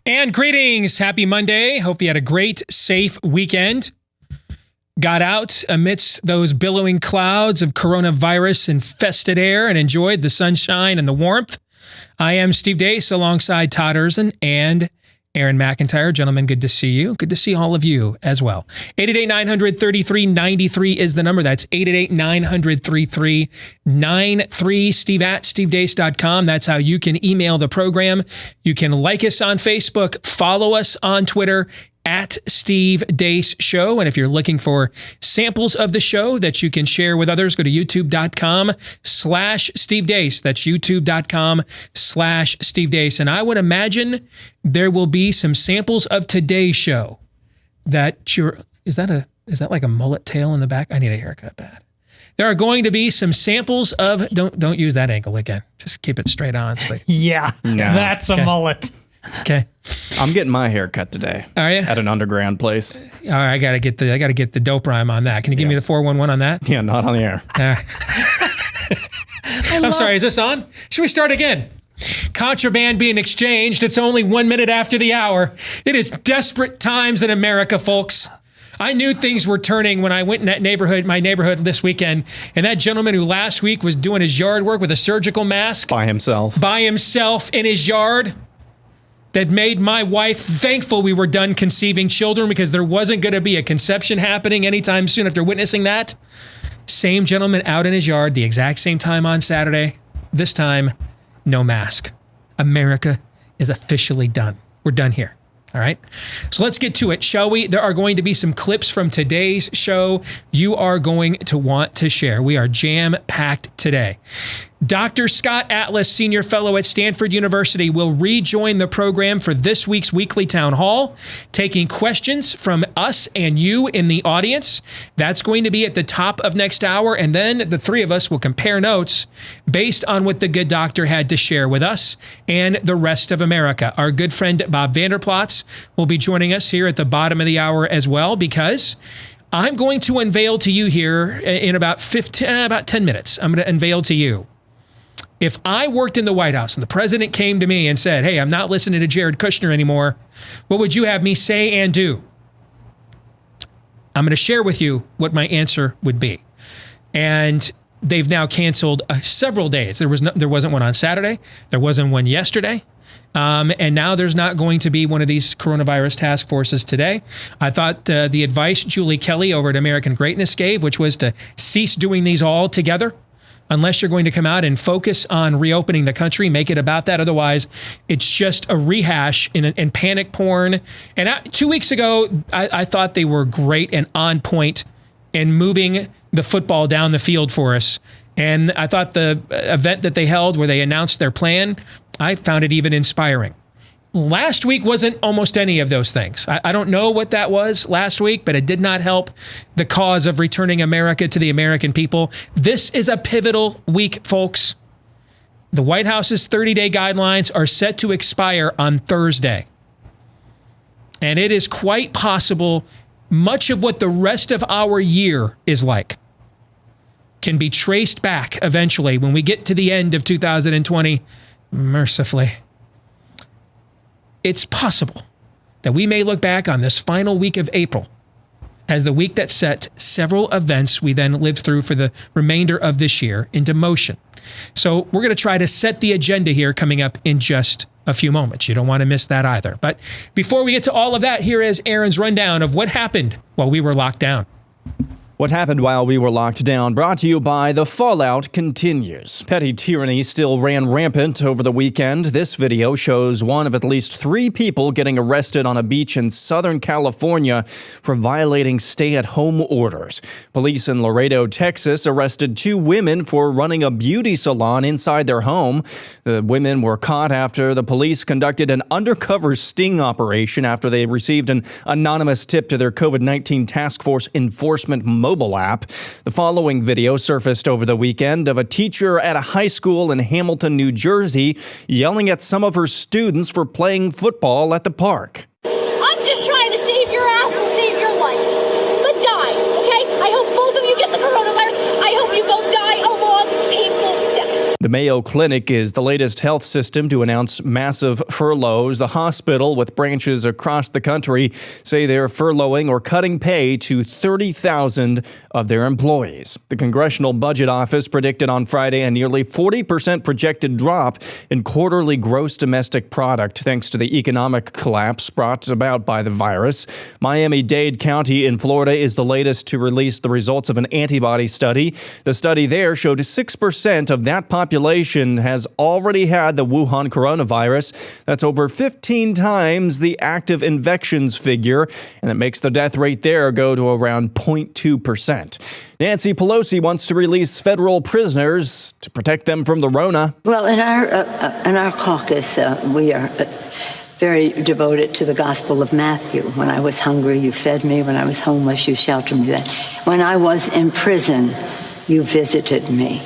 And greetings. Happy Monday. Hope you had a great, safe weekend. Got out amidst those billowing clouds of coronavirus infested air and enjoyed the sunshine and the warmth. I am Steve Deace alongside Todd Erzin and Aaron McIntyre. Gentlemen, good to see you. Good to see all of you as well. 888-900-3393 is the number. That's 888-900-3393. Steve at stevedeace.com. That's how you can email the program. You can like us on Facebook, follow us on Twitter, at Steve Deace Show. And if you're looking for samples of the show that you can share with others, go to youtube.com/Steve Deace. That's youtube.com/Steve Deace. And I would imagine there will be some samples of today's show that is that like a mullet tail in the back? I need a haircut bad. There are going to be some samples of, don't use that angle again. Just keep it straight on. Yeah, that's a mullet. Okay. I'm getting my hair cut today. Are you? At an underground place. All right, I gotta get the dope rhyme on that. Can you give me the 411 on that? Yeah, not on the air. All right. I'm sorry, is this on? Should we start again? Contraband being exchanged. It's only 1 minute after the hour. It is desperate times in America, folks. I knew things were turning when I went in my neighborhood this weekend, and that gentleman who last week was doing his yard work with a surgical mask. By himself in his yard. That made my wife thankful we were done conceiving children because there wasn't going to be a conception happening anytime soon after witnessing that. Same gentleman out in his yard, the exact same time on Saturday. This time, no mask. America is officially done. We're done here. All right. So let's get to it, shall we? There are going to be some clips from today's show you are going to want to share. We are jam-packed today. Dr. Scott Atlas, Senior Fellow at Stanford University, will rejoin the program for this week's weekly town hall, taking questions from us and you in the audience. That's going to be at the top of next hour, and then the three of us will compare notes based on what the good doctor had to share with us and the rest of America. Our good friend Bob Vander Plaats will be joining us here at the bottom of the hour as well, because I'm going to unveil to you here in about 10 minutes. I'm going to unveil to you. If I worked in the White House and the president came to me and said, hey, I'm not listening to Jared Kushner anymore, what would you have me say and do? I'm going to share with you what my answer would be. And they've now canceled several days. There wasn't one on Saturday. There wasn't one yesterday. And now there's not going to be one of these coronavirus task forces today. I thought the advice Julie Kelly over at American Greatness gave, which was to cease doing these all together, unless you're going to come out and focus on reopening the country, make it about that. Otherwise, it's just a rehash and panic porn. And 2 weeks ago, I thought they were great and on point in moving the football down the field for us. And I thought the event that they held where they announced their plan, I found it even inspiring. Last week wasn't almost any of those things. I don't know what that was last week, but it did not help the cause of returning America to the American people. This is a pivotal week, folks. The White House's 30-day guidelines are set to expire on Thursday. And it is quite possible much of what the rest of our year is like can be traced back eventually when we get to the end of 2020, mercifully. It's possible that we may look back on this final week of April as the week that set several events we then lived through for the remainder of this year into motion. So we're going to try to set the agenda here coming up in just a few moments. You don't want to miss that either. But before we get to all of that, here is Aaron's rundown of what happened while we were locked down. What happened while we were locked down, brought to you by The Fallout Continues. Petty tyranny still ran rampant over the weekend. This video shows one of at least 3 people getting arrested on a beach in Southern California for violating stay-at-home orders. Police in Laredo, Texas, arrested 2 women for running a beauty salon inside their home. The women were caught after the police conducted an undercover sting operation after they received an anonymous tip to their COVID-19 task force enforcement mobile app. The following video surfaced over the weekend of a teacher at a high school in Hamilton, New Jersey, yelling at some of her students for playing football at the park. I'm just trying to save your ass and save your life. But die, okay? I hope both of you get the coronavirus. I hope you both die a long, painful death. The Mayo Clinic is the latest health system to announce massive furloughs. The hospital, with branches across the country, say they're furloughing or cutting pay to 30,000 of their employees. The Congressional Budget Office predicted on Friday a nearly 40% projected drop in quarterly gross domestic product thanks to the economic collapse brought about by the virus. Miami-Dade County in Florida is the latest to release the results of an antibody study. The study there showed 6% of that population has already had the Wuhan coronavirus. That's over 15 times the active infections figure, and that makes the death rate there go to around 0.2%. Nancy Pelosi wants to release federal prisoners to protect them from the Rona. Well, in our caucus, we are very devoted to the Gospel of Matthew. When I was hungry, you fed me. When I was homeless, you sheltered me. When I was in prison, you visited me.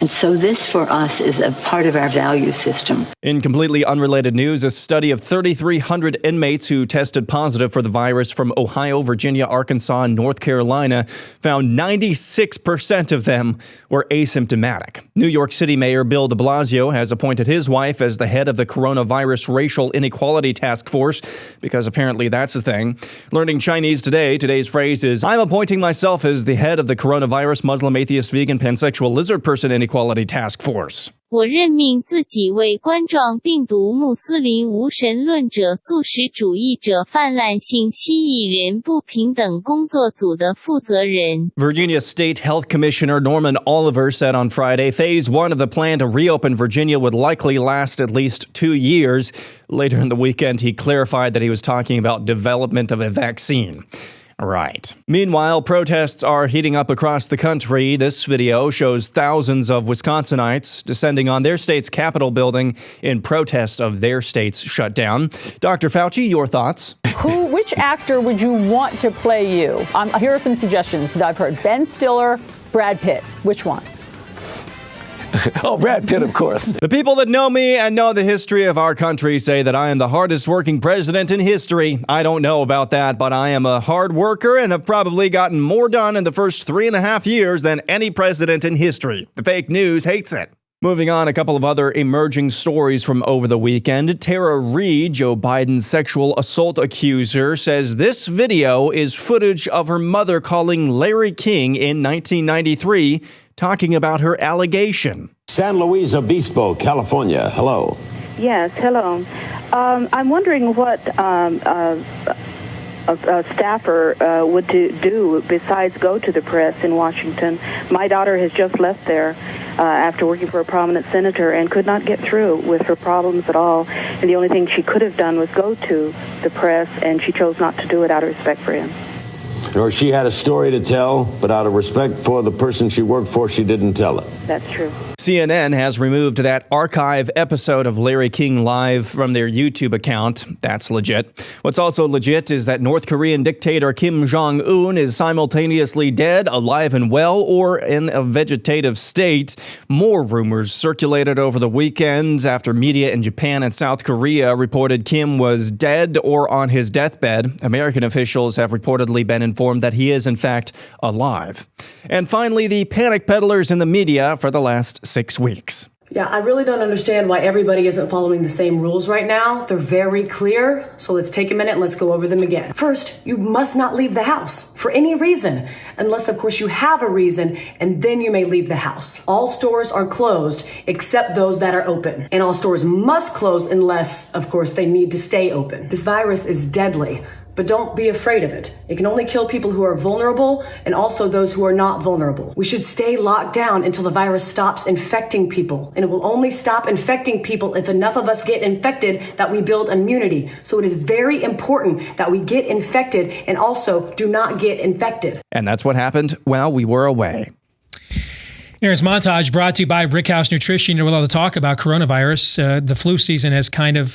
And so this, for us, is a part of our value system. In completely unrelated news, a study of 3,300 inmates who tested positive for the virus from Ohio, Virginia, Arkansas, and North Carolina found 96% of them were asymptomatic. New York City Mayor Bill de Blasio has appointed his wife as the head of the Coronavirus Racial Inequality Task Force, because apparently that's a thing. Learning Chinese today, today's phrase is, I'm appointing myself as the head of the Coronavirus Muslim Atheist Vegan Pansexual Lizard Person Inequality Task Force. 我任命自己为冠状病毒穆斯林无神论者素食主义者泛滥性蜥蜴人不平等工作组的负责人。 Virginia State Health Commissioner Norman Oliver said on Friday Phase 1 of the plan to reopen Virginia would likely last at least 2 years. Later in the weekend, he clarified that he was talking about development of a vaccine. Right. Meanwhile, protests are heating up across the country. This video shows thousands of Wisconsinites descending on their state's Capitol building in protest of their state's shutdown. Dr. Fauci, your thoughts? Which actor would you want to play you? Here are some suggestions that I've heard. Ben Stiller, Brad Pitt. Which one? Oh, Brad Pitt, of course. The people that know me and know the history of our country say that I am the hardest working president in history. I don't know about that, but I am a hard worker and have probably gotten more done in the first 3.5 years than any president in history. The fake news hates it. Moving on, a couple of other emerging stories from over the weekend. Tara Reid, Joe Biden's sexual assault accuser, says this video is footage of her mother calling Larry King in 1993, talking about her allegation. San Luis Obispo, California. Hello. Yes, hello. I'm wondering what a staffer would do besides go to the press in Washington. My daughter has just left there after working for a prominent senator and could not get through with her problems at all. And the only thing she could have done was go to the press, and she chose not to do it out of respect for him. Or she had a story to tell, but out of respect for the person she worked for, she didn't tell it. That's true. CNN has removed that archive episode of Larry King Live from their YouTube account. That's legit. What's also legit is that North Korean dictator Kim Jong-un is simultaneously dead, alive and well, or in a vegetative state. More rumors circulated over the weekend after media in Japan and South Korea reported Kim was dead or on his deathbed. American officials have reportedly been informed that he is, in fact, alive. And finally, the panic peddlers in the media for the last 6 weeks. Yeah, I really don't understand why everybody isn't following the same rules right now. They're very clear. So let's take a minute and let's go over them again. First, you must not leave the house for any reason, unless, of course, you have a reason, and then you may leave the house. All stores are closed except those that are open. And all stores must close unless, of course, they need to stay open. This virus is deadly. But don't be afraid of it. It can only kill people who are vulnerable and also those who are not vulnerable. We should stay locked down until the virus stops infecting people. And it will only stop infecting people if enough of us get infected that we build immunity. So it is very important that we get infected and also do not get infected. And that's what happened while we were away. Here's Montage brought to you by Brickhouse Nutrition. With all the talk about coronavirus, the flu season has kind of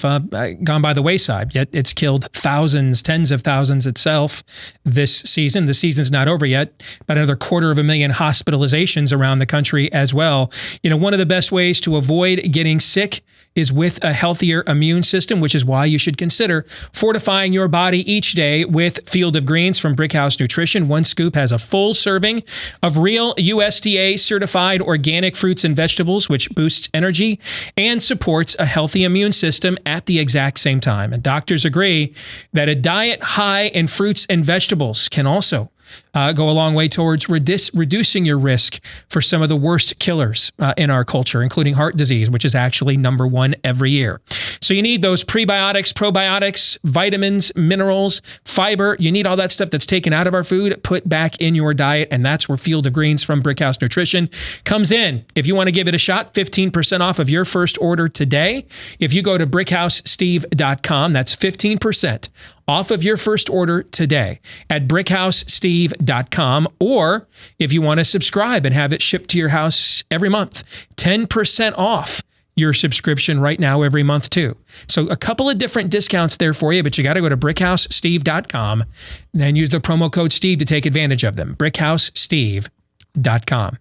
gone by the wayside, yet it's killed thousands, tens of thousands itself this season. The season's not over yet, but another 250,000 hospitalizations around the country as well. You know, one of the best ways to avoid getting sick is with a healthier immune system, which is why you should consider fortifying your body each day with Field of Greens from Brickhouse Nutrition. One scoop has a full serving of real USDA certified organic fruits and vegetables, which boosts energy and supports a healthy immune system at the exact same time. And doctors agree that a diet high in fruits and vegetables can also go a long way towards reducing your risk for some of the worst killers in our culture, including heart disease, which is actually number one every year. So you need those prebiotics, probiotics, vitamins, minerals, fiber. You need all that stuff that's taken out of our food, put back in your diet, and that's where Field of Greens from Brickhouse Nutrition comes in. If you want to give it a shot, 15% off of your first order today. If you go to brickhousesteve.com, that's 15% off of your first order today at brickhousesteve.com. Or if you want to subscribe and have it shipped to your house every month, 10% off your subscription right now every month too. So a couple of different discounts there for you, but you got to go to brickhousesteve.com and then use the promo code Steve to take advantage of them. brickhousesteve.com.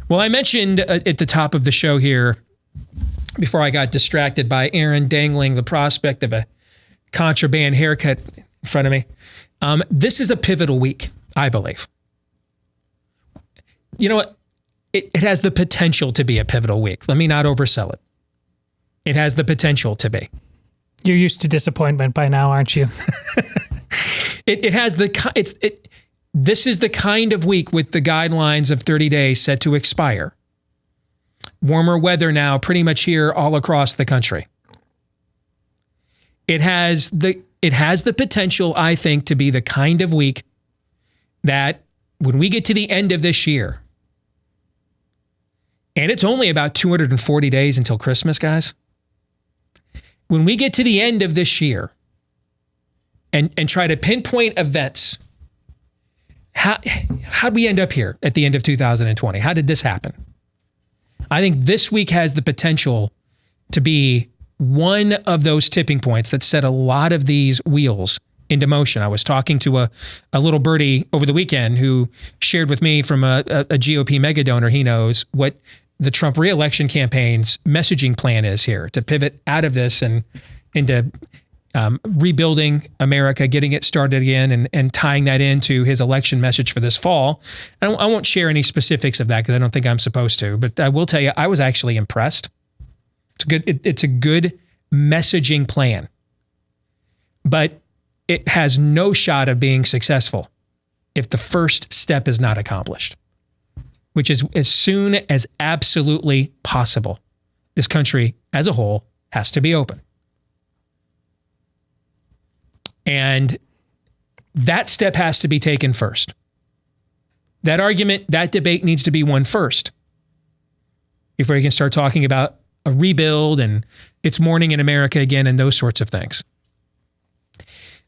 Well, I mentioned at the top of the show here, before I got distracted by Aaron dangling the prospect of a contraband haircut in front of me. This is a pivotal week, I believe. You know what? It has the potential to be a pivotal week. Let me not oversell it. It has the potential to be. You're used to disappointment by now, aren't you? This is the kind of week with the guidelines of 30 days set to expire. Warmer weather now pretty much here all across the country. It has the potential, I think, to be the kind of week that when we get to the end of this year, and it's only about 240 days until Christmas, guys. When we get to the end of this year and try to pinpoint events, how'd we end up here at the end of 2020? How did this happen? I think this week has the potential to be one of those tipping points that set a lot of these wheels into motion. I was talking to a little birdie over the weekend who shared with me from a GOP mega donor he knows what the Trump re-election campaign's messaging plan is here to pivot out of this and into rebuilding America, getting it started again, and tying that into his election message for this fall. I won't share any specifics of that because I don't think I'm supposed to, but I will tell you, I was actually impressed. It's a good messaging plan, but it has no shot of being successful if the first step is not accomplished, which is as soon as absolutely possible, this country as a whole has to be open. And that step has to be taken first. That argument, that debate needs to be won first before you can start talking about a rebuild and it's morning in America again and those sorts of things.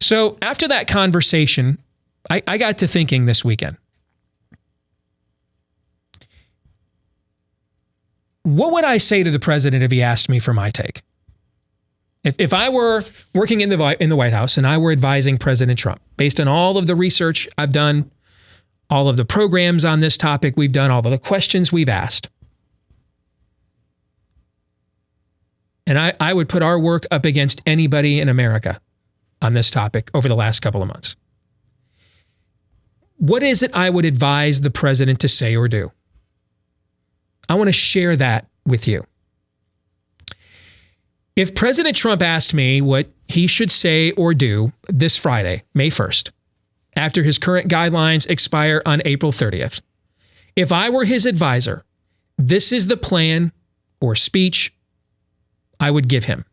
So after that conversation, I got to thinking this weekend. What would I say to the president if he asked me for my take? If I were working in the White House and I were advising President Trump, based on all of the research I've done, all of the programs on this topic we've done, all of the questions we've asked, and I would put our work up against anybody in America on this topic over the last couple of months. What is it I would advise the president to say or do? I want to share that with you. If President Trump asked me what he should say or do this Friday, May 1st, after his current guidelines expire on April 30th, if I were his advisor, this is the plan or speech I would give him.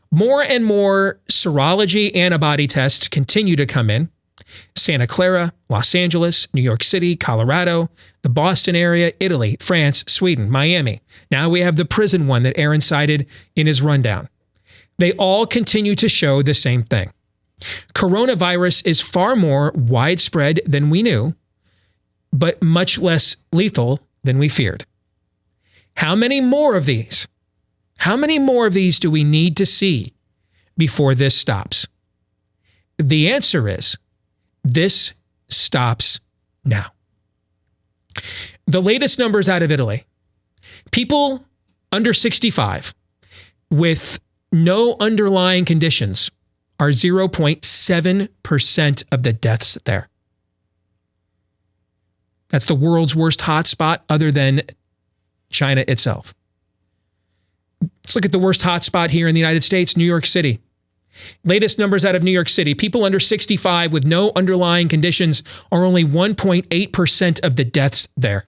More and more serology antibody tests continue to come in. Santa Clara, Los Angeles, New York City, Colorado, the Boston area, Italy, France, Sweden, Miami. Now we have the prison one that Aaron cited in his rundown. They all continue to show the same thing. Coronavirus is far more widespread than we knew, but much less lethal than we feared. How many more of these? How many more of these do we need to see before this stops? The answer is, this stops now. The latest numbers out of Italy. People under 65 with no underlying conditions are 0.7% of the deaths there. That's the world's worst hotspot other than China itself. Let's look at the worst hotspot here in the United States, New York City. Latest numbers out of New York City. People under 65 with no underlying conditions are only 1.8% of the deaths there.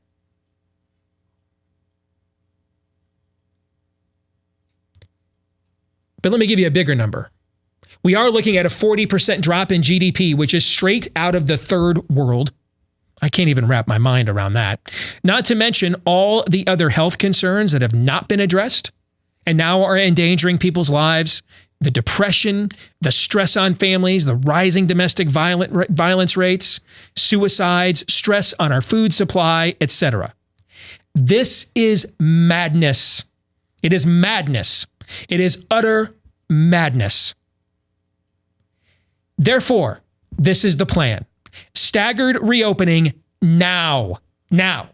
But let me give you a bigger number. We are looking at a 40% drop in GDP, which is straight out of the third world. I can't even wrap my mind around that. Not to mention all the other health concerns that have not been addressed and now are endangering people's lives. The depression, the stress on families, the rising domestic violence rates, suicides, stress on our food supply, etc. This is madness. It is madness. It is utter madness. Therefore, this is the plan. Staggered reopening now. Now.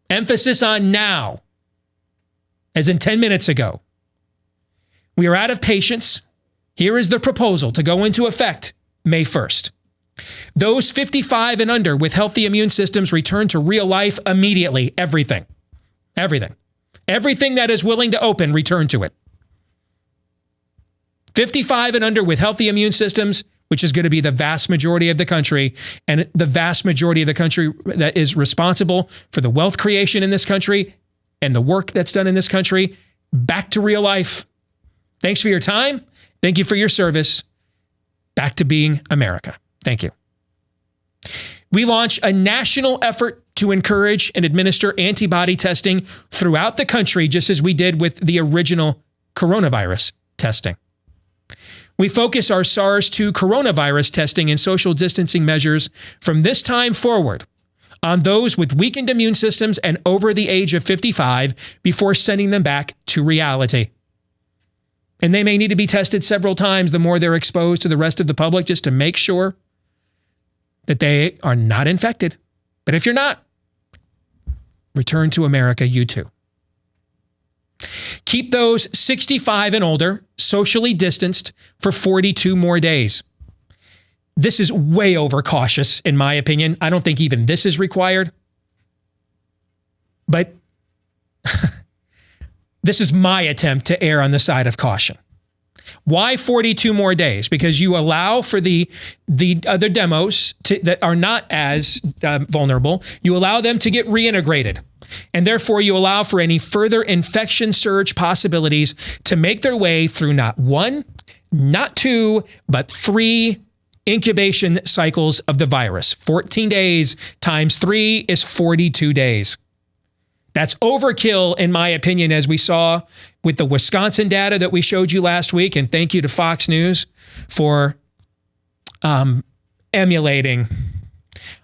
Emphasis on now. As in 10 minutes ago. We are out of patience. Here is the proposal to go into effect May 1st. Those 55 and under with healthy immune systems return to real life immediately. Everything. Everything. Everything that is willing to open, return to it. 55 and under with healthy immune systems, which is going to be the vast majority of the country, and the vast majority of the country that is responsible for the wealth creation in this country and the work that's done in this country, back to real life. Thanks for your time. Thank you for your service. Back to being America. Thank you. We launch a national effort to encourage and administer antibody testing throughout the country, just as we did with the original coronavirus testing. We focus our SARS-2 coronavirus testing and social distancing measures from this time forward on those with weakened immune systems and over the age of 55 before sending them back to reality. And they may need to be tested several times the more they're exposed to the rest of the public just to make sure that they are not infected. But if you're not, return to America, you too. Keep those 65 and older socially distanced for 42 more days. This is way overcautious, in my opinion. I don't think even this is required. But this is my attempt to err on the side of caution. Why 42 more days? Because you allow for the other demos that are not as vulnerable, you allow them to get reintegrated. And therefore, you allow for any further infection surge possibilities to make their way through not one, not two, but 3 incubation cycles of the virus. 14 days times 3 is 42 days. That's overkill, in my opinion, as we saw with the Wisconsin data that we showed you last week. And thank you to Fox News for emulating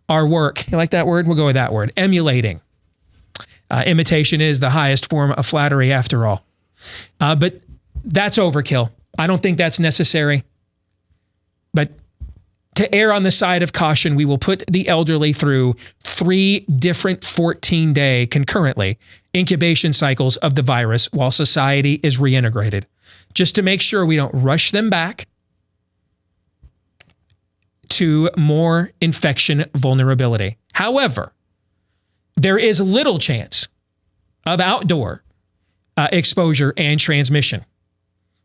our work. You like that word? We'll go with that word. Emulating. Imitation is the highest form of flattery after all. But that's overkill. I don't think that's necessary. But to err on the side of caution, we will put the elderly through 3 different 14-day concurrently incubation cycles of the virus while society is reintegrated, just to make sure we don't rush them back to more infection vulnerability. However, there is little chance of outdoor exposure and transmission,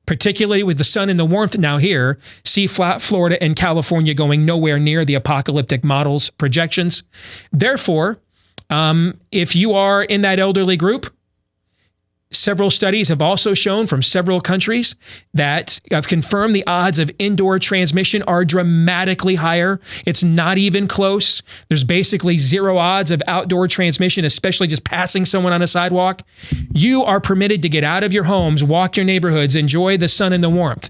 particularly with the sun and the warmth now here. See Florida and California going nowhere near the apocalyptic models projections. Therefore, if you are in that elderly group, several studies have also shown from several countries that have confirmed the odds of indoor transmission are dramatically higher. It's not even close. There's basically 0 odds of outdoor transmission, especially just passing someone on a sidewalk. You are permitted to get out of your homes, walk your neighborhoods, enjoy the sun and the warmth.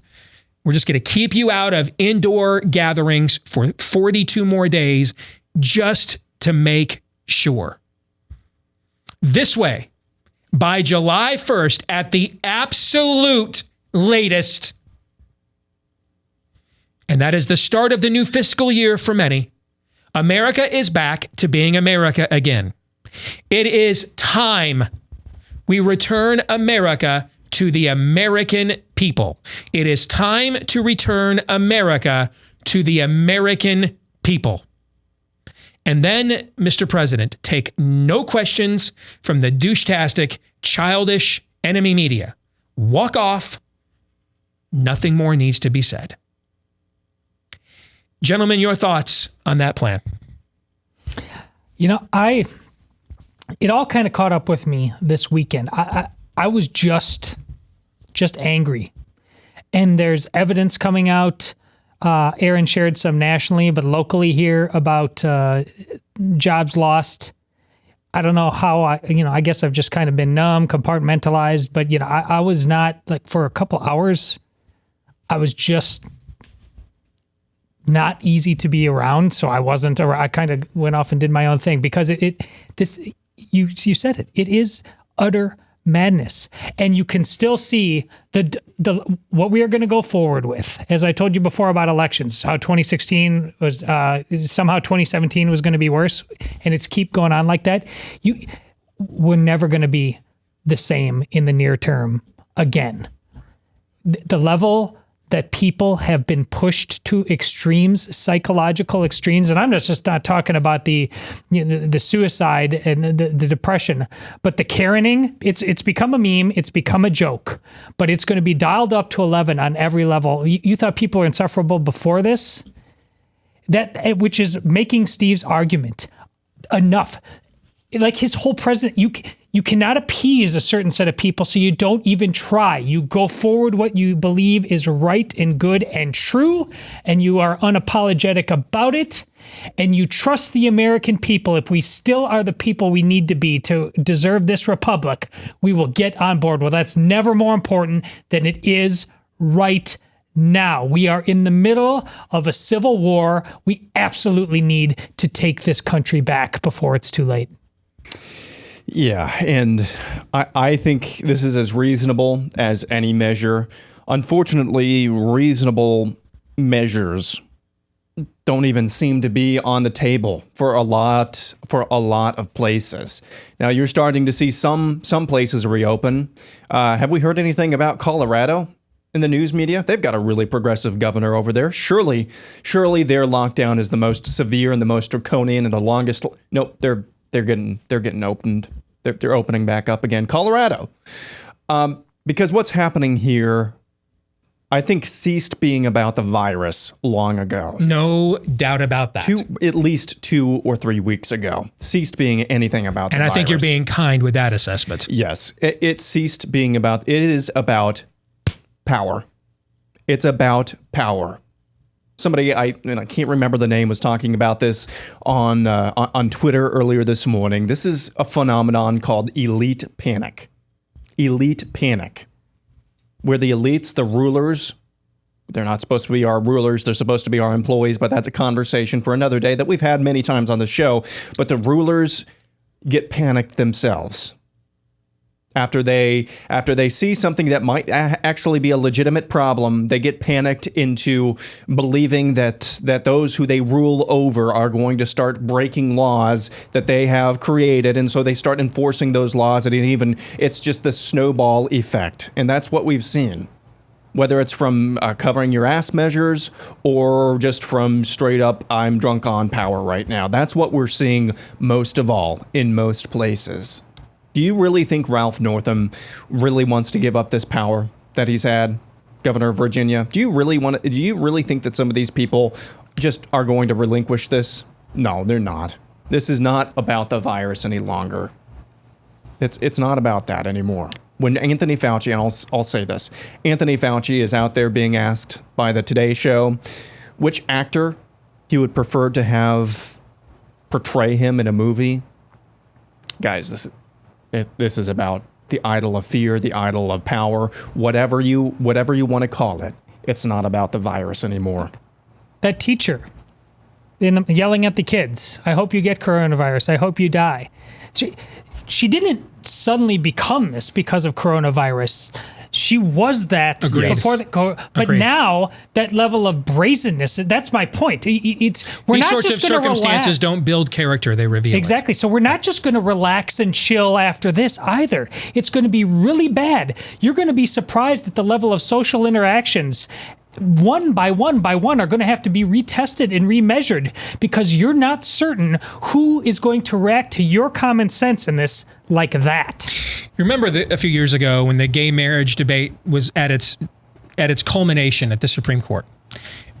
We're just going to keep you out of indoor gatherings for 42 more days just to make sure. This way, by July 1st, at the absolute latest, and that is the start of the new fiscal year for many, America is back to being America again. It is time we return America to the American people. It is time to return America to the American people. And then, Mr. President, take no questions from the douche-tastic, childish enemy media. Walk off. Nothing more needs to be said. Gentlemen, your thoughts on that plan? You know, it all kind of caught up with me this weekend. I was just angry. And there's evidence coming out. Aaron shared some nationally, but locally here about jobs lost. I don't know how I guess I've just kind of been numb, compartmentalized, but I was not, like, for a couple hours, I was just not easy to be around. So I kind of went off and did my own thing because you said it. It is utter madness. And you can still see the what we are going to go forward with. As I told you before about elections, how 2016 was, somehow 2017 was going to be worse. And it's keep going on like that. We're never going to be the same in the near term again. The level that people have been pushed to extremes, psychological extremes, and I'm just not talking about the suicide and the depression, but the Karening. It's become a meme, it's become a joke, but it's going to be dialed up to 11 on every level. You thought people were insufferable before this? Which is making Steve's argument enough. Like his whole president, you cannot appease a certain set of people, so you don't even try. You go forward what you believe is right and good and true, and you are unapologetic about it, and you trust the American people. If we still are the people we need to be to deserve this republic, we will get on board. Well, that's never more important than it is right now. We are in the middle of a civil war. We absolutely need to take this country back before it's too late. Yeah, and I think this is as reasonable as any measure. Unfortunately, reasonable measures don't even seem to be on the table for a lot of places. Now, you're starting to see some places reopen. Have we heard anything about Colorado in the news media? They've got a really progressive governor over there. Surely their lockdown is the most severe and the most draconian and the longest. Nope, they're getting opened. They're opening back up again. Colorado, because what's happening here, I think, ceased being about the virus long ago. No doubt about that. At least 2 or 3 weeks ago, ceased being anything about the virus. And I think you're being kind with that assessment. Yes, it ceased being about. It is about power. It's about power. Somebody, I can't remember the name, was talking about this on Twitter earlier this morning. This is a phenomenon called elite panic. Elite panic. Where the elites, the rulers, they're not supposed to be our rulers, they're supposed to be our employees, but that's a conversation for another day that we've had many times on the show. But the rulers get panicked themselves. After they see something that might actually be a legitimate problem, they get panicked into believing that those who they rule over are going to start breaking laws that they have created, and so they start enforcing those laws, and it's just the snowball effect, and that's what we've seen. Whether it's from covering your ass measures or just from straight up, I'm drunk on power right now. That's what we're seeing most of all in most places. Do you really think Ralph Northam really wants to give up this power that he's had, governor of Virginia? Do you really think that some of these people just are going to relinquish this? No, they're not. This is not about the virus any longer. It's not about that anymore. When Anthony Fauci, and I'll say this, Anthony Fauci is out there being asked by the Today Show which actor he would prefer to have portray him in a movie. Guys, this is about the idol of fear, the idol of power, whatever you want to call it. It's not about the virus anymore. That teacher yelling at the kids, I hope you get coronavirus, I hope you die. She didn't suddenly become this because of coronavirus. She was that Agreed. before the but Agreed. now that level of brazenness, that's my point. We're These not sorts just of going to circumstances relax. don't build character, they reveal it. Exactly. So we're not just going to relax and chill after this either. It's going to be really bad. You're going to be surprised at the level of social interactions. One by one are going to have to be retested and remeasured because you're not certain who is going to react to your common sense in this like that. You remember a few years ago when the gay marriage debate was at its culmination at the Supreme Court,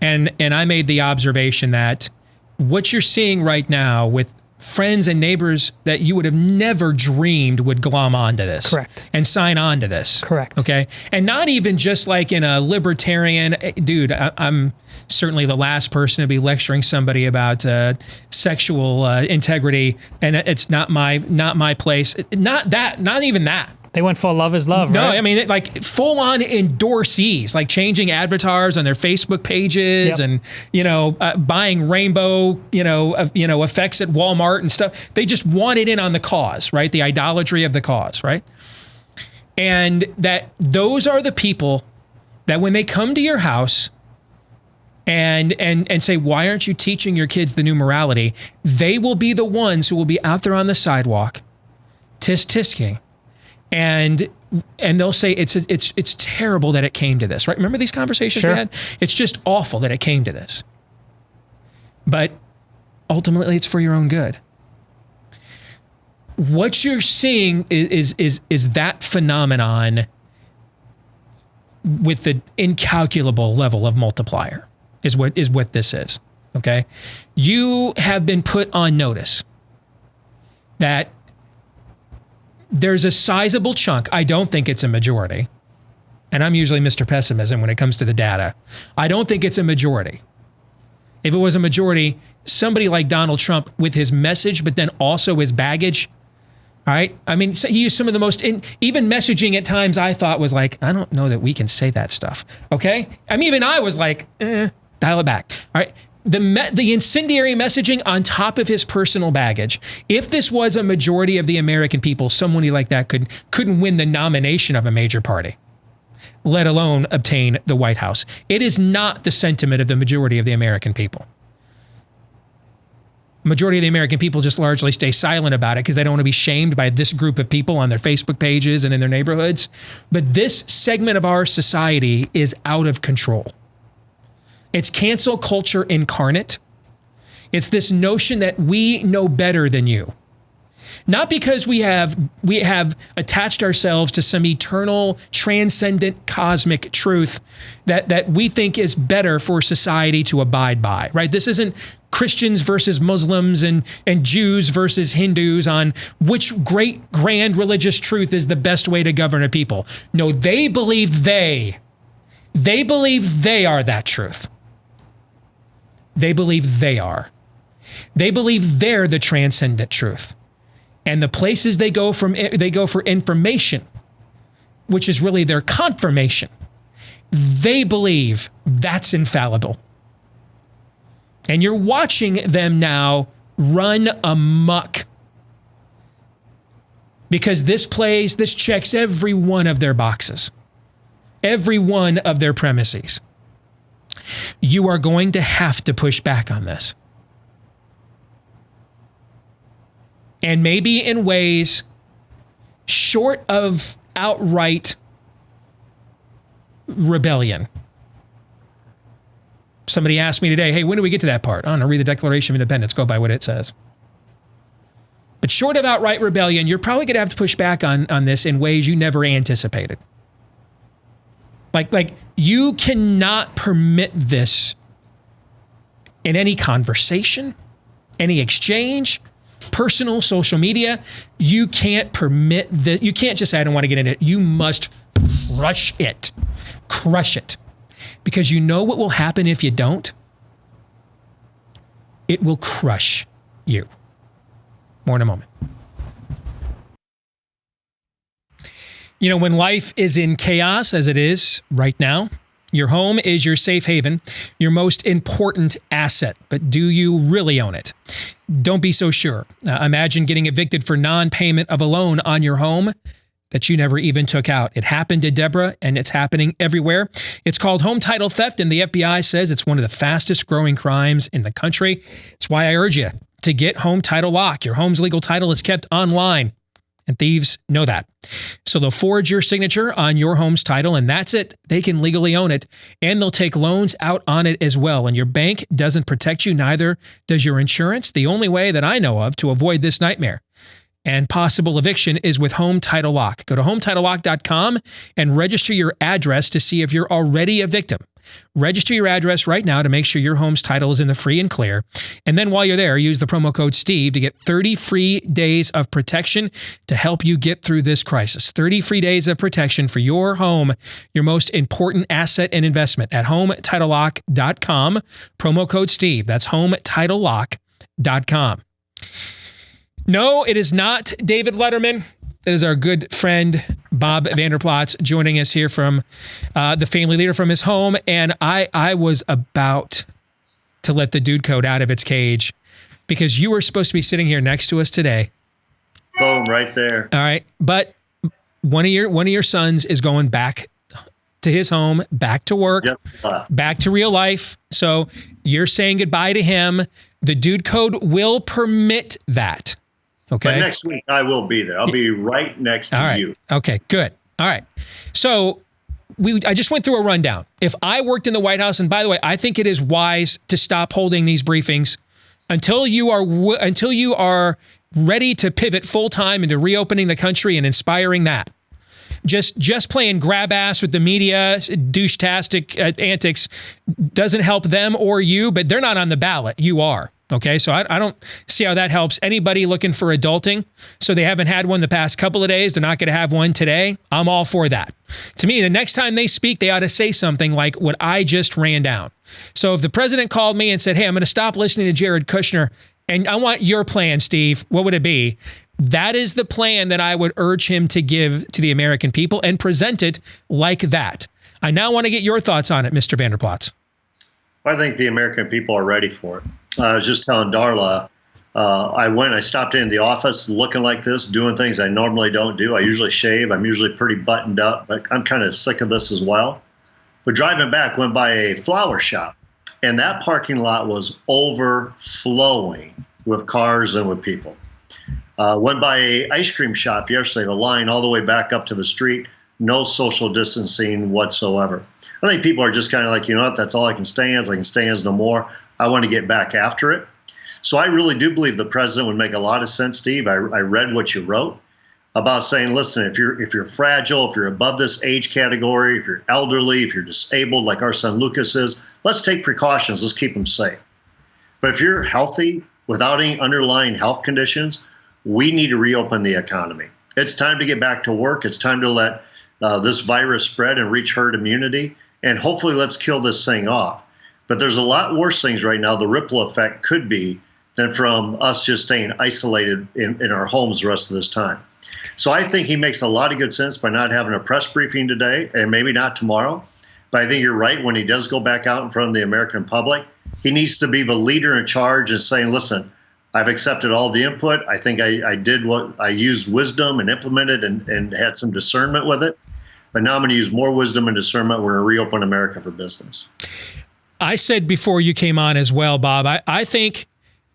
and I made the observation that what you're seeing right now with friends and neighbors that you would have never dreamed would glom onto this. Correct. And sign on to this. Correct. Okay. And not even just like in a libertarian, dude, I'm certainly the last person to be lecturing somebody about sexual integrity. And it's not my place. Not even that. They went full love is love, No, right? I mean, like full-on endorsees, like changing avatars on their Facebook pages, Yep. and buying rainbow, effects at Walmart and stuff. They just wanted in on the cause, right? The idolatry of the cause, right? And that those are the people that when they come to your house and say, why aren't you teaching your kids the new morality? They will be the ones who will be out there on the sidewalk, tisk-tisking. And they'll say it's terrible that it came to this, right? Remember these conversations we had? It's just awful that it came to this. But ultimately, it's for your own good. What you're seeing is that phenomenon with the incalculable level of multiplier is what this is. Okay, you have been put on notice that there's a sizable chunk. I don't think it's a majority. And I'm usually Mr. Pessimism when it comes to the data. I don't think it's a majority. If it was a majority, somebody like Donald Trump with his message, but then also his baggage, all right? I mean, he used some of the most, even messaging at times I thought was like, I don't know that we can say that stuff, okay? I mean, even I was like, dial it back, all right? The incendiary messaging on top of his personal baggage. If this was a majority of the American people, somebody like that couldn't win the nomination of a major party, let alone obtain the White House. It is not the sentiment of the majority of the American people. Majority of the American people just largely stay silent about it because they don't want to be shamed by this group of people on their Facebook pages and in their neighborhoods. But this segment of our society is out of control. It's cancel culture incarnate. It's this notion that we know better than you. Not because we have attached ourselves to some eternal, transcendent, cosmic truth that we think is better for society to abide by, right? This isn't Christians versus Muslims and Jews versus Hindus on which great, grand religious truth is the best way to govern a people. No, they believe they are that truth. They believe they are. They believe they're the transcendent truth. And the places they go for information, which is really their confirmation, they believe that's infallible. And you're watching them now run amok because this checks every one of their boxes, every one of their premises. You are going to have to push back on this. And maybe in ways short of outright rebellion. Somebody asked me today, hey, when do we get to that part? I don't know, read the Declaration of Independence, go by what it says. But short of outright rebellion, you're probably going to have to push back on this in ways you never anticipated. Like you cannot permit this in any conversation, any exchange, personal, social media. You can't permit this. You can't just say, I don't want to get into it. You must crush it. Crush it. Because you know what will happen if you don't? It will crush you. More in a moment. You know, when life is in chaos, as it is right now, your home is your safe haven, your most important asset. But do you really own it? Don't be so sure. Imagine getting evicted for non-payment of a loan on your home. that you never even took out. It happened to Deborah, and it's happening everywhere. It's called home title theft, and the FBI says it's one of the fastest growing crimes in the country. It's why I urge you to get Home Title Lock. Your home's legal title is kept online, and thieves know that. So they'll forge your signature on your home's title, and that's it. They can legally own it, and they'll take loans out on it as well. And your bank doesn't protect you, neither does your insurance. The only way that I know of to avoid this nightmare and possible eviction is with Home Title Lock. Go to HometitleLock.com and register your address to see if you're already a victim. Register your address right now to make sure your home's title is in the free and clear. And then while you're there, use the promo code STEVE to get 30 free days of protection to help you get through this crisis. 30 free days of protection for your home, your most important asset and investment at HometitleLock.com. Promo code STEVE. That's HometitleLock.com. No, it is not David Letterman. It is our good friend, Bob Vander Plaats, joining us here from the family leader from his home. And I was about to let the dude code out of its cage because you were supposed to be sitting here next to us today. Boom, right there. All right. But one of your sons is going back to his home, back to work, back to real life. So you're saying goodbye to him. The dude code will permit that. Okay. But next week I will be there. I'll be right next to you. Okay, good. All right. So I just went through a rundown. If I worked in the White House, and by the way, I think it is wise to stop holding these briefings until you are ready to pivot full time into reopening the country and inspiring that. Just playing grab ass with the media, douche-tastic antics doesn't help them or you, but they're not on the ballot. You are. Okay, so I don't see how that helps anybody looking for adulting. So they haven't had one the past couple of days. They're not going to have one today. I'm all for that. To me, the next time they speak, they ought to say something like what I just ran down. So if the president called me and said, hey, I'm going to stop listening to Jared Kushner, and I want your plan, Steve, what would it be? That is the plan that I would urge him to give to the American people and present it like that. I now want to get your thoughts on it, Mr. Vander Plaats. I think the American people are ready for it. I was just telling Darla, I stopped in the office looking like this, doing things I normally don't do. I usually shave. I'm usually pretty buttoned up, but I'm kind of sick of this as well. But driving back, went by a flower shop, and that parking lot was overflowing with cars and with people. Went by a ice cream shop yesterday, the line all the way back up to the street, no social distancing whatsoever. I think people are just kind of like, you know what, that's all I can stand. I can stand no more. I want to get back after it. So I really do believe the president would make a lot of sense, Steve. I read what you wrote about saying, listen, if you're fragile, if you're above this age category, if you're elderly, if you're disabled, like our son Lucas is, let's take precautions. Let's keep them safe. But if you're healthy without any underlying health conditions, we need to reopen the economy. It's time to get back to work. It's time to let this virus spread and reach herd immunity. And hopefully let's kill this thing off. But there's a lot worse things right now. The ripple effect could be than from us just staying isolated in our homes the rest of this time. So I think he makes a lot of good sense by not having a press briefing today and maybe not tomorrow. But I think you're right. When he does go back out in front of the American public, he needs to be the leader in charge and saying, listen, I've accepted all the input. I think I did what I used wisdom and implemented and had some discernment with it. But now I'm going to use more wisdom and discernment. We're going to reopen America for business. I said before you came on as well, Bob, I think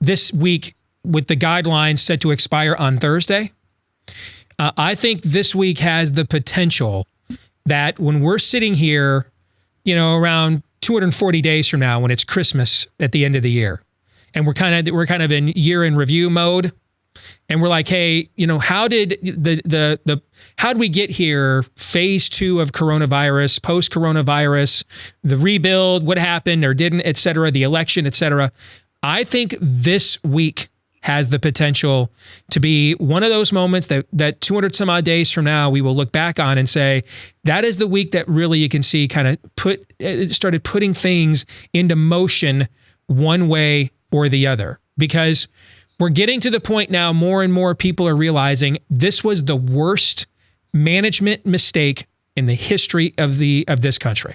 this week with the guidelines set to expire on Thursday, I think this week has the potential that when we're sitting here, around 240 days from now, when it's Christmas at the end of the year, and we're kind of in year in review mode, and we're like, hey, how did how did we get here? Phase 2 of coronavirus, post coronavirus, the rebuild, what happened or didn't, et cetera, the election, et cetera. I think this week has the potential to be one of those moments that 200 some odd days from now, we will look back on and say, that is the week that really you can see kind of started putting things into motion one way or the other. Because we're getting to the point now, more and more people are realizing this was the worst management mistake in the history of this country.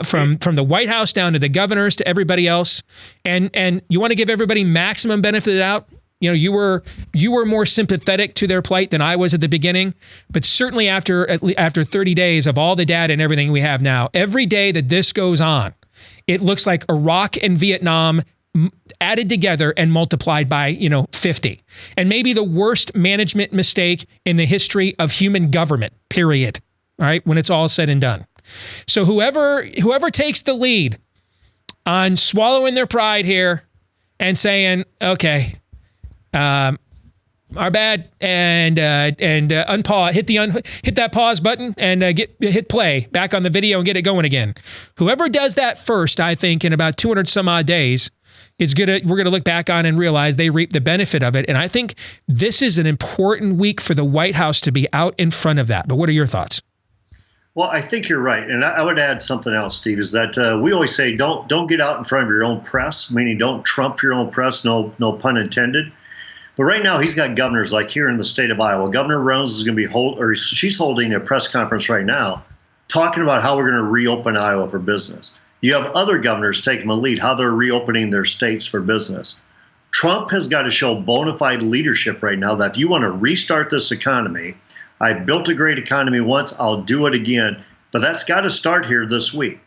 From the White House down to the governors to everybody else. And you want to give everybody maximum benefit of the doubt? You know, you were more sympathetic to their plight than I was at the beginning, but certainly after 30 days of all the data and everything we have now, every day that this goes on, it looks like Iraq and Vietnam added together and multiplied by, 50. And maybe the worst management mistake in the history of human government, period. All right, when it's all said and done. So whoever takes the lead on swallowing their pride here and saying, okay, our bad, and unpause, hit that pause button and hit play back on the video and get it going again. Whoever does that first, I think in about 200 some odd days, we're gonna look back on and realize they reap the benefit of it. And I think this is an important week for the White House to be out in front of that. But what are your thoughts? Well, I think you're right. And I would add something else, Steve, is that we always say don't get out in front of your own press, meaning don't trump your own press, no pun intended. But right now he's got governors like here in the state of Iowa. Governor Reynolds is going to be she's holding a press conference right now talking about how we're going to reopen Iowa for business. You have other governors taking the lead, how they're reopening their states for business. Trump has got to show bona fide leadership right now that if you want to restart this economy, I built a great economy once, I'll do it again. But that's got to start here this week.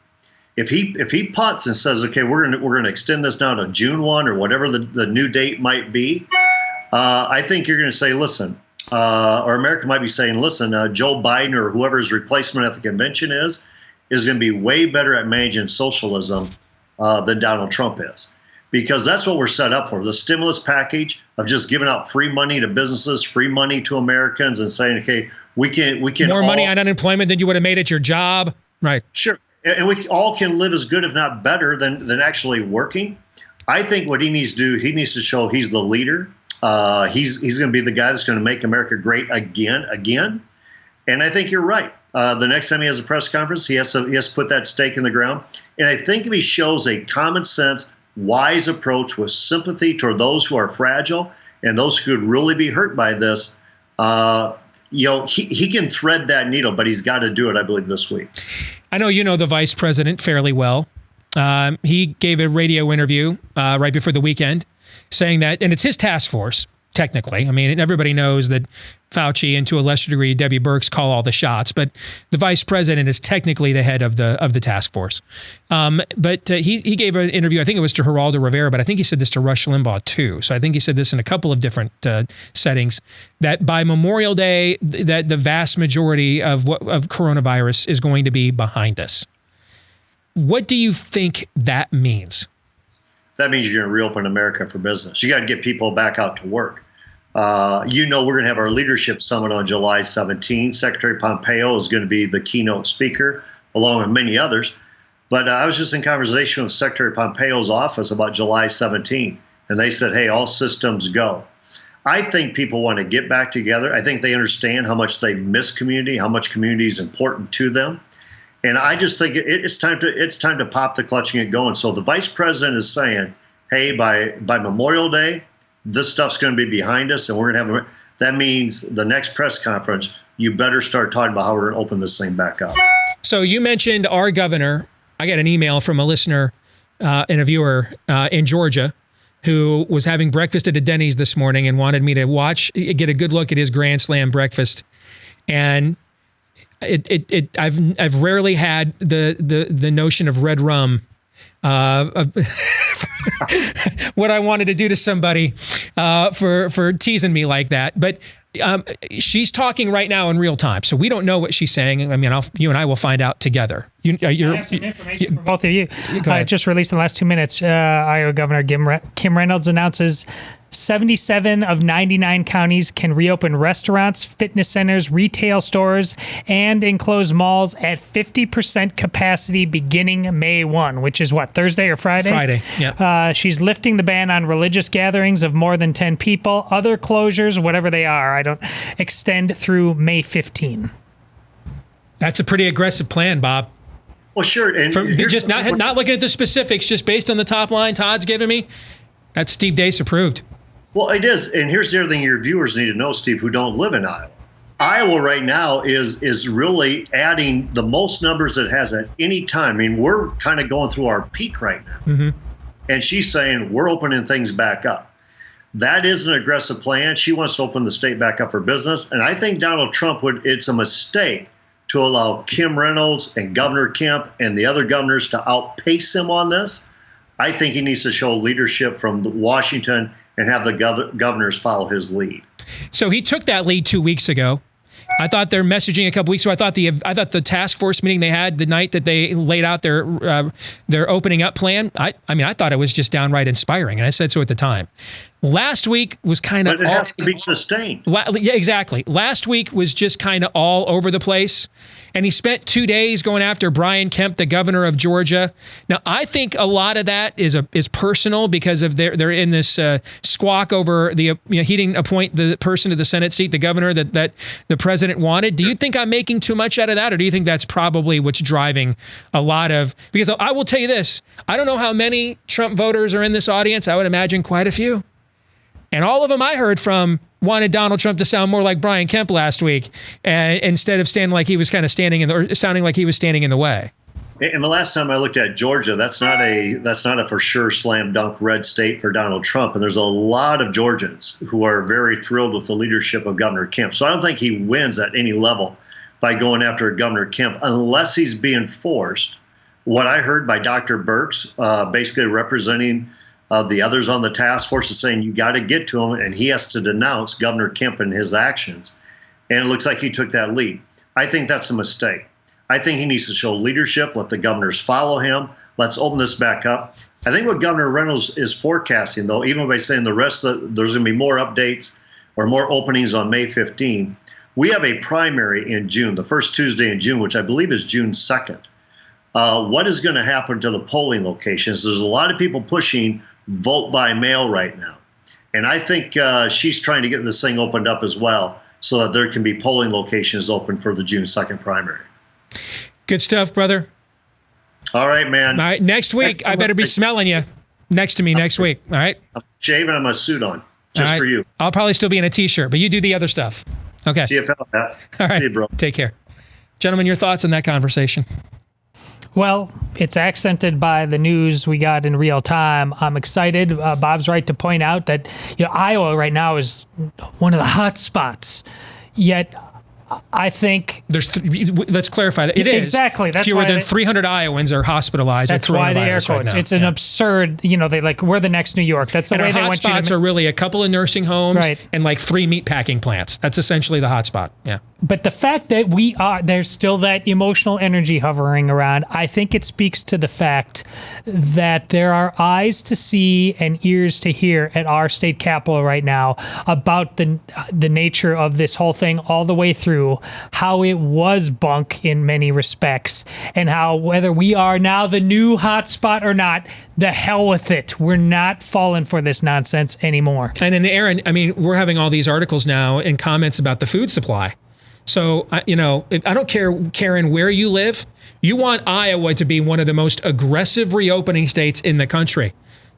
If he putts and says, okay, we're going to extend this now to June 1 or whatever the new date might be, I think you're going to say, listen, or America might be saying, listen, Joe Biden or whoever his replacement at the convention is going to be way better at managing socialism than Donald Trump is. Because that's what we're set up for. The stimulus package of just giving out free money to businesses, free money to Americans and saying, okay, we can more money on unemployment than you would have made at your job. Right. Sure. And we all can live as good, if not better, than actually working. I think what he needs to do, he needs to show he's the leader. He's going to be the guy that's going to make America great again. And I think you're right. The next time he has a press conference, he has to put that stake in the ground. And I think if he shows a common sense, wise approach with sympathy toward those who are fragile and those who could really be hurt by this, he can thread that needle, but he's got to do it, I believe, this week. I know you know the vice president fairly well. He gave a radio interview right before the weekend saying that, and it's his task force, technically. I mean, everybody knows that Fauci and to a lesser degree, Debbie Birx call all the shots, but the vice president is technically the head of the task force. But he gave an interview, I think it was to Geraldo Rivera, but I think he said this to Rush Limbaugh too. So I think he said this in a couple of different settings, that by Memorial Day, that the vast majority of coronavirus is going to be behind us. What do you think that means? That means you're going to reopen America for business. You got to get people back out to work. We're going to have our leadership summit on July 17. Secretary Pompeo is going to be the keynote speaker, along with many others. But I was just in conversation with Secretary Pompeo's office about July 17, and they said, hey, all systems go. I think people want to get back together. I think they understand how much they miss community, how much community is important to them. And I just think it's time to pop the clutch and get going. So the vice president is saying, hey, by Memorial Day, this stuff's going to be behind us, and we're going to have that means the next press conference, you better start talking about how we're going to open this thing back up. So you mentioned our governor. I got an email from a listener and a viewer in Georgia who was having breakfast at a Denny's this morning and wanted me to get a good look at his Grand Slam breakfast. And I've rarely had the notion of red rum what I wanted to do to somebody for teasing me like that. But she's talking right now in real time, so we don't know what she's saying. I mean, you and I will find out together. I have some information for both of you. Just released in the last 2 minutes, Iowa Governor Kim Reynolds announces 77 of 99 counties can reopen restaurants, fitness centers, retail stores, and enclosed malls at 50% capacity beginning May 1, which is what, Thursday or Friday? Friday, yeah. She's lifting the ban on religious gatherings of more than 10 people. Other closures, whatever they are, extend through May 15. That's a pretty aggressive plan, Bob. Well, sure. And just not looking at the specifics, just based on the top line Todd's giving me, that's Steve Deace approved. Well, it is. And here's the other thing your viewers need to know, Steve, who don't live in Iowa. Iowa right now is really adding the most numbers it has at any time. I mean, we're kind of going through our peak right now. Mm-hmm. And she's saying we're opening things back up. That is an aggressive plan. She wants to open the state back up for business. And I think Donald Trump it's a mistake to allow Kim Reynolds and Governor Kemp and the other governors to outpace him on this. I think he needs to show leadership from Washington and have the governors follow his lead. So he took that lead 2 weeks ago. I thought their messaging a couple weeks ago. I thought the task force meeting they had the night that they laid out their opening up plan. I mean, I thought it was just downright inspiring, and I said so at the time. Last week was kind of. But it has to be sustained. Yeah, exactly. Last week was just kind of all over the place. And he spent 2 days going after Brian Kemp, the governor of Georgia. Now, I think a lot of that is personal because of they're in this squawk over he didn't appoint the person to the Senate seat, the governor that the president wanted. Do you think I'm making too much out of that, or do you think that's probably what's driving a lot of? Because I will tell you this: I don't know how many Trump voters are in this audience. I would imagine quite a few. And all of them I heard from wanted Donald Trump to sound more like Brian Kemp last week, instead of standing like he was kind of sounding like he was standing in the way. And the last time I looked at Georgia, that's not a for sure slam dunk red state for Donald Trump. And there's a lot of Georgians who are very thrilled with the leadership of Governor Kemp. So I don't think he wins at any level by going after Governor Kemp unless he's being forced. What I heard by Dr. Birx, basically representing the others on the task force, is saying you got to get to him, and he has to denounce Governor Kemp and his actions. And it looks like he took that lead. I think that's a mistake. I think he needs to show leadership, let the governors follow him. Let's open this back up. I think what Governor Reynolds is forecasting, though, even by saying there's going to be more updates or more openings on May 15, we have a primary in June, the first Tuesday in June, which I believe is June 2nd. What is going to happen to the polling locations? There's a lot of people pushing vote by mail right now. And I think she's trying to get this thing opened up as well so that there can be polling locations open for the June 2nd primary. Good stuff, brother. All right, man. All right, next week, I better be smelling you next to me next week. All right? I'm shaving, I'm a suit on, just for you. I'll probably still be in a T-shirt, but you do the other stuff. Okay. CFL hat. All right. See you, bro. Take care. Gentlemen, your thoughts on that conversation? Well, it's accented by the news we got in real time. I'm excited. Bob's right to point out that Iowa right now is one of the hot spots. Yet, I think let's clarify that it is exactly. That's fewer than 300 Iowans are hospitalized. That's why the air quotes. It's an absurd. They we're the next New York. That's the way they want you to. Hotspots are really a couple of nursing homes and like 3 meatpacking plants. That's essentially the hotspot. Yeah. But the fact that there's still that emotional energy hovering around, I think it speaks to the fact that there are eyes to see and ears to hear at our state capitol right now about the nature of this whole thing all the way through, how it was bunk in many respects, and how whether we are now the new hotspot or not, the hell with it. We're not falling for this nonsense anymore. And then, Aaron, I mean, we're having all these articles now and comments about the food supply. So, I don't care, Karen, where you live. You want Iowa to be one of the most aggressive reopening states in the country.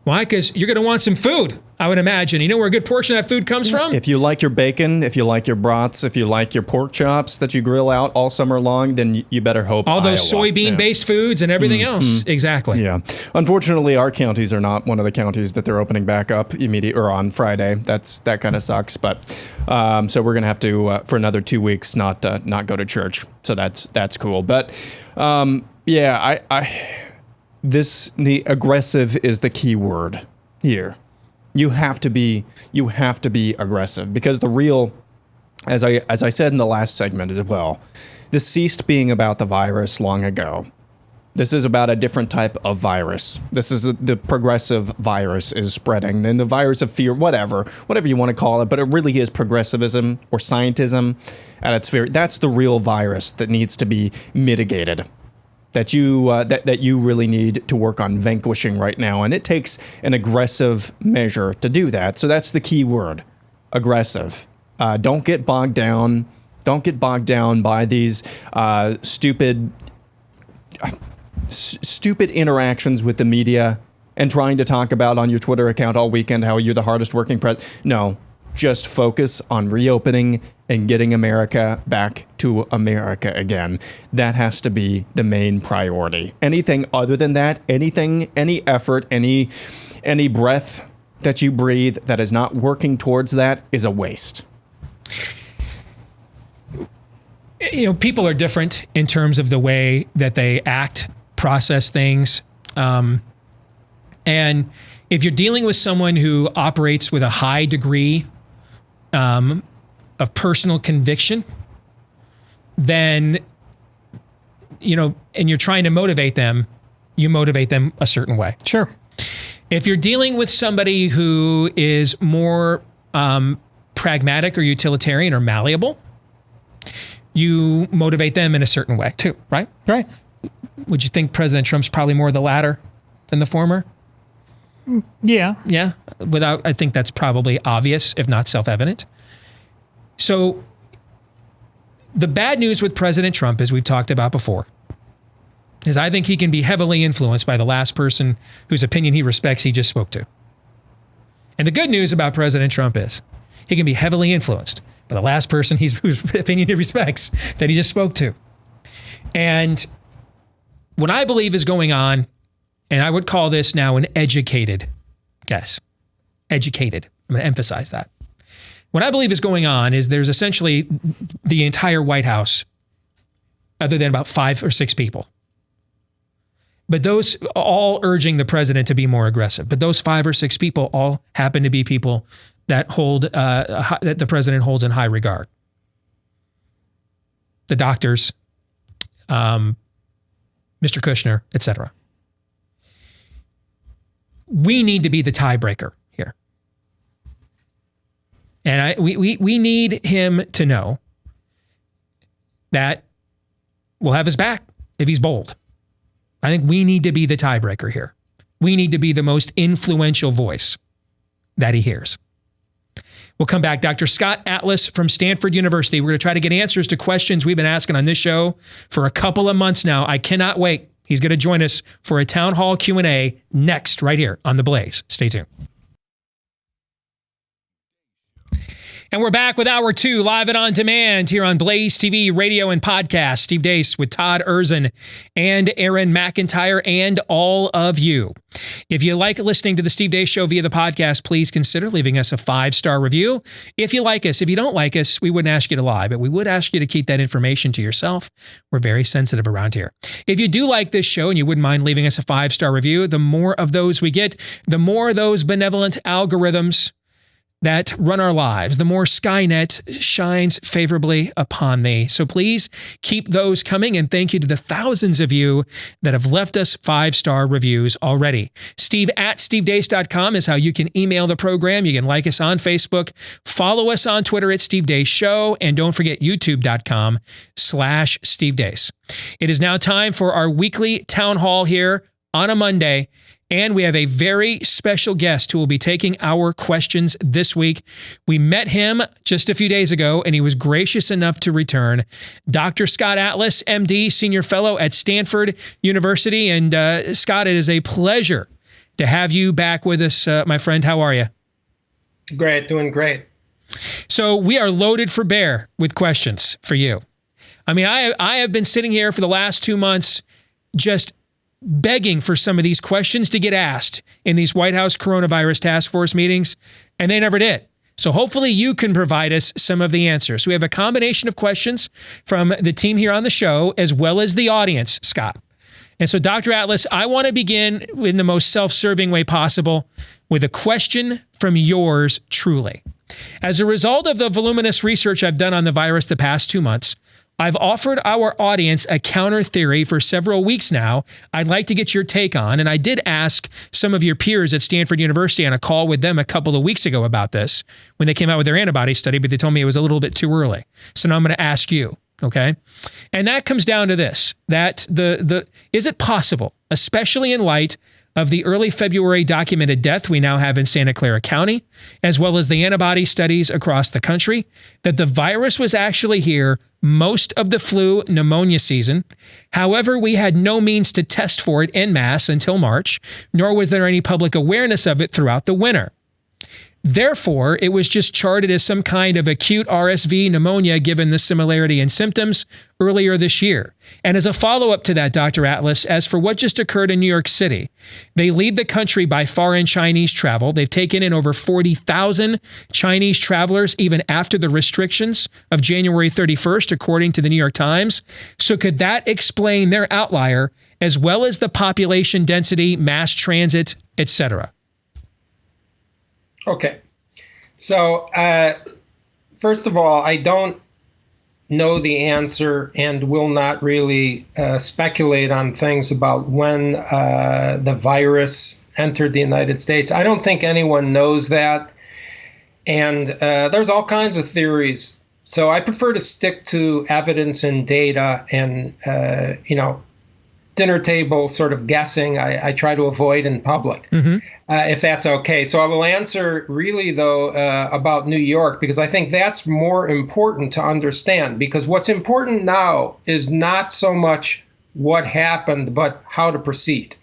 Why? Because you're going to want some food, I would imagine. You know where a good portion of that food comes from? If you like your bacon, if you like your brats, if you like your pork chops that you grill out all summer long, then you better hope all those soybean-based foods and everything else. Exactly. Yeah. Unfortunately, our counties are not one of the counties that they're opening back up on Friday. That kind of sucks. But so we're going to have to, for another 2 weeks, not go to church. So that's cool. But the aggressive is the key word here. You have to be aggressive, because the real, as I said in the last segment as well, this ceased being about the virus long ago. This is about a different type of virus. This is the progressive virus is spreading, then the virus of fear, whatever you want to call it, but it really is progressivism or scientism at its that's the real virus that needs to be mitigated. That you really need to work on vanquishing right now. And it takes an aggressive measure to do that. So that's the key word, aggressive. Don't get bogged down. Don't get bogged down by these stupid interactions with the media and trying to talk about on your Twitter account all weekend how you're the hardest working president. No. Just focus on reopening and getting America back to America again. That has to be the main priority. Anything other than that, any effort, any breath that you breathe that is not working towards that is a waste? You know, people are different in terms of the way that they act, process things. And if you're dealing with someone who operates with a high degree of personal conviction, then, you know, and you're trying to motivate them, you motivate them a certain way. Sure. If you're dealing with somebody who is more pragmatic or utilitarian or malleable, you motivate them in a certain way too, right? Right. Would you think President Trump's probably more the latter than the former? Yeah. Yeah. I think that's probably obvious, if not self-evident. So the bad news with President Trump, as we've talked about before, is I think he can be heavily influenced by the last person whose opinion he respects he just spoke to. And the good news about President Trump is he can be heavily influenced by the last person whose opinion he respects that he just spoke to. And what I believe is going on, and I would call this now an educated guess. Educated. I'm going to emphasize that. What I believe is going on is there's essentially the entire White House, other than about 5 or 6 people. But those all urging the president to be more aggressive. But those 5 or 6 people all happen to be people that that the president holds in high regard. The doctors, Mr. Kushner, etc. We need to be the tiebreaker here. And we need him to know that we'll have his back if he's bold. I think we need to be the tiebreaker here. We need to be the most influential voice that he hears. We'll come back. Dr. Scott Atlas from Stanford University. We're going to try to get answers to questions we've been asking on this show for a couple of months now. I cannot wait. He's going to join us for a town hall Q&A next, right here on The Blaze. Stay tuned. And we're back with Hour 2, live and on demand here on Blaze TV, radio, and podcast. Steve Deace with Todd Erzin and Aaron McIntyre and all of you. If you like listening to the Steve Deace Show via the podcast, please consider leaving us a 5-star review. If you like us, if you don't like us, we wouldn't ask you to lie, but we would ask you to keep that information to yourself. We're very sensitive around here. If you do like this show and you wouldn't mind leaving us a 5-star review, the more of those we get, the more those benevolent algorithms that run our lives, the more Skynet shines favorably upon thee. So please keep those coming, and thank you to the thousands of you that have left us 5-star reviews already. Steve@stevedeace.com is how you can email the program. You can like us on Facebook, follow us on Twitter at Steve Deace Show, and don't forget youtube.com/Steve Deace. It is now time for our weekly town hall here on a Monday. And we have a very special guest who will be taking our questions this week. We met him just a few days ago, and he was gracious enough to return. Dr. Scott Atlas, MD, Senior Fellow at Stanford University. And Scott, it is a pleasure to have you back with us, my friend. How are you? Great, doing great. So we are loaded for bear with questions for you. I mean, I have been sitting here for the last 2 months just begging for some of these questions to get asked in these White House coronavirus task force meetings, and they never did. So hopefully you can provide us some of the answers. We have a combination of questions from the team here on the show, as well as the audience, Scott. And so, Dr. Atlas, I want to begin in the most self-serving way possible with a question from yours truly. As a result of the voluminous research I've done on the virus the past 2 months, I've offered our audience a counter theory for several weeks now I'd like to get your take on, and I did ask some of your peers at Stanford University on a call with them a couple of weeks ago about this when they came out with their antibody study, but they told me it was a little bit too early. So now I'm going to ask you, okay? And that comes down to this, that is it possible, especially in light of the early February documented death we now have in Santa Clara County, as well as the antibody studies across the country, that the virus was actually here most of the flu pneumonia season. However, we had no means to test for it en masse until March, nor was there any public awareness of it throughout the winter. Therefore, it was just charted as some kind of acute RSV pneumonia given the similarity in symptoms earlier this year. And as a follow-up to that, Dr. Atlas, as for what just occurred in New York City, they lead the country by foreign Chinese travel. They've taken in over 40,000 Chinese travelers even after the restrictions of January 31st, according to the New York Times. So could that explain their outlier, as well as the population density, mass transit, etc.? Okay. So, first of all, I don't know the answer and will not really speculate on things about when the virus entered the United States. I don't think anyone knows that. And there's all kinds of theories. So I prefer to stick to evidence and data and, dinner table sort of guessing. I try to avoid in public, if that's okay. So I will answer really, though, about New York, because I think that's more important to understand, because what's important now is not so much what happened, but how to proceed.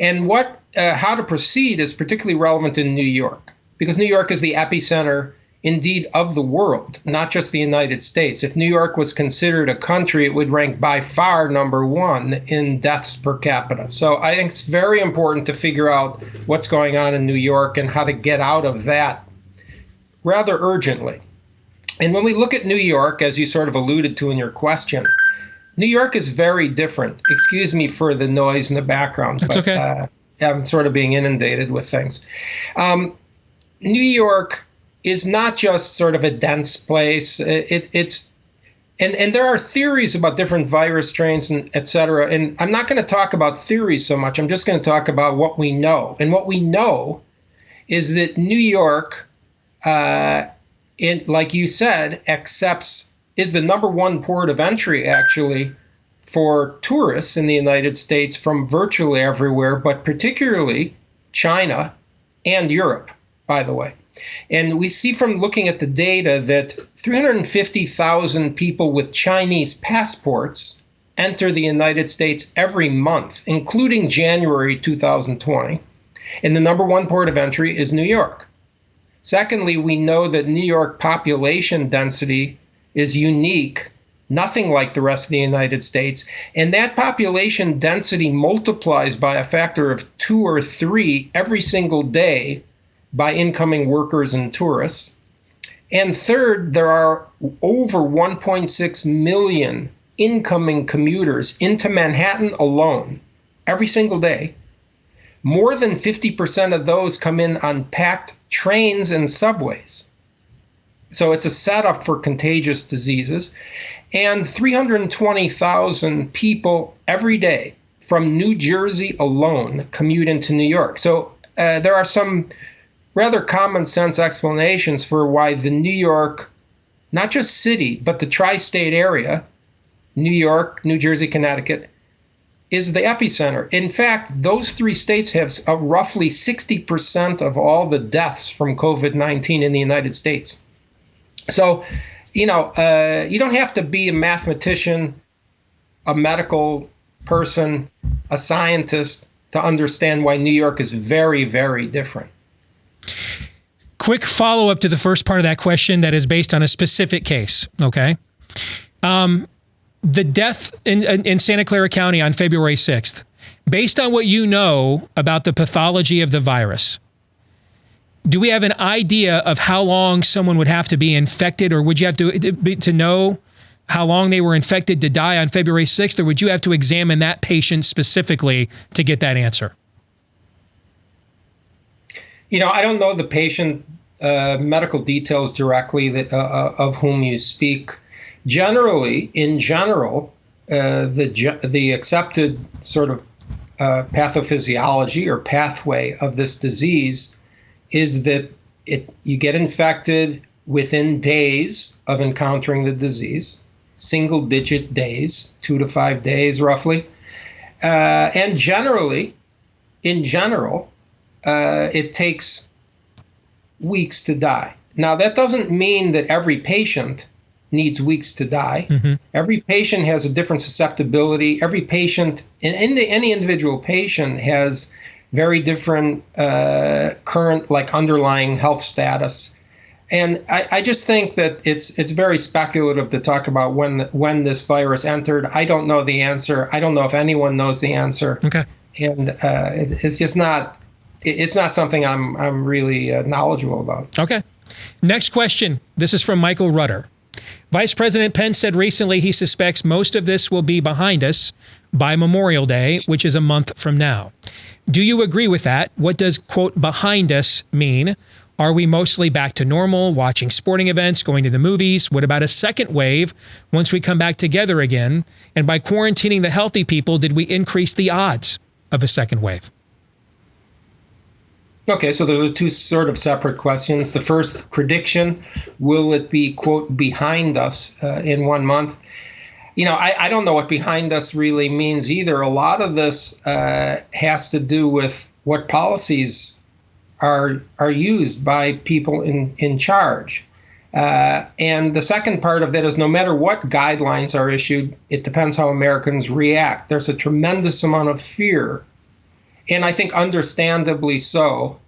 And how to proceed is particularly relevant in New York, because New York is the epicenter, indeed, of the world, not just the United States. If New York was considered a country, it would rank by far #1 in deaths per capita. So I think it's very important to figure out what's going on in New York and how to get out of that rather urgently. And when we look at New York, as you sort of alluded to in your question, New York is very different. Excuse me for the noise in the background. That's okay. I'm sort of being inundated with things. New York is not just sort of a dense place. It's there are theories about different virus strains and et cetera. And I'm not going to talk about theories so much. I'm just going to talk about what we know. And what we know is that New York, like you said, is the #1 port of entry, actually, for tourists in the United States from virtually everywhere, but particularly China and Europe, by the way. And we see from looking at the data that 350,000 people with Chinese passports enter the United States every month, including January 2020. And the #1 port of entry is New York. Secondly, we know that New York population density is unique, nothing like the rest of the United States. And that population density multiplies by a factor of 2 or 3 every single day by incoming workers and tourists. And third, there are over 1.6 million incoming commuters into Manhattan alone every single day. More than 50% of those come in on packed trains and subways. So it's a setup for contagious diseases. And 320,000 people every day from New Jersey alone commute into New York. So there are some rather common sense explanations for why the New York, not just city, but the tri-state area, New York, New Jersey, Connecticut, is the epicenter. In fact, those 3 states have roughly 60% of all the deaths from COVID-19 in the United States. So, you don't have to be a mathematician, a medical person, a scientist to understand why New York is very, very different. Quick follow-up to the first part of that question that is based on a specific case, okay? The death in Santa Clara County on February 6th, based on what you know about the pathology of the virus, do we have an idea of how long someone would have to be infected, or would you have to know how long they were infected to die on February 6th, or would you have to examine that patient specifically to get that answer? I don't know the patient medical details directly of whom you speak. Generally, in general, the accepted sort of pathophysiology or pathway of this disease is that you get infected within days of encountering the disease, single-digit days, 2 to 5 days roughly, and in general, it takes weeks to die. Now, that doesn't mean that every patient needs weeks to die. Mm-hmm. Every patient has a different susceptibility. Every patient, and any individual patient has very different current, like, underlying health status. And I just think that it's very speculative to talk about when this virus entered. I don't know the answer. I don't know if anyone knows the answer. Okay. And it's just not. It's not something I'm really knowledgeable about. Okay. Next question. This is from Michael Rutter. Vice President Pence said recently he suspects most of this will be behind us by Memorial Day, which is a month from now. Do you agree with that? What does, quote, behind us mean? Are we mostly back to normal, watching sporting events, going to the movies? What about a second wave once we come back together again? And by quarantining the healthy people, did we increase the odds of a second wave? Okay, so those are two sort of separate questions. The first, prediction, will it be, quote, behind us in 1 month? I don't know what behind us really means either. A lot of this has to do with what policies are used by people in charge. And the second part of that is no matter what guidelines are issued, it depends how Americans react. There's a tremendous amount of fear, and I think understandably so,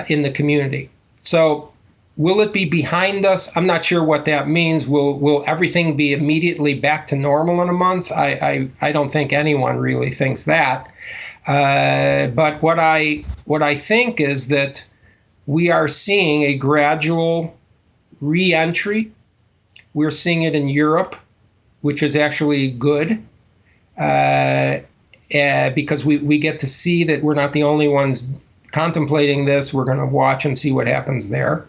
in the community. So will it be behind us? I'm not sure what that means. Will everything be immediately back to normal in a month? I don't think anyone really thinks that. But what I think is that we are seeing a gradual re-entry. We're seeing it in Europe, which is actually good. Because we get to see that we're not the only ones contemplating this. We're going to watch and see what happens there.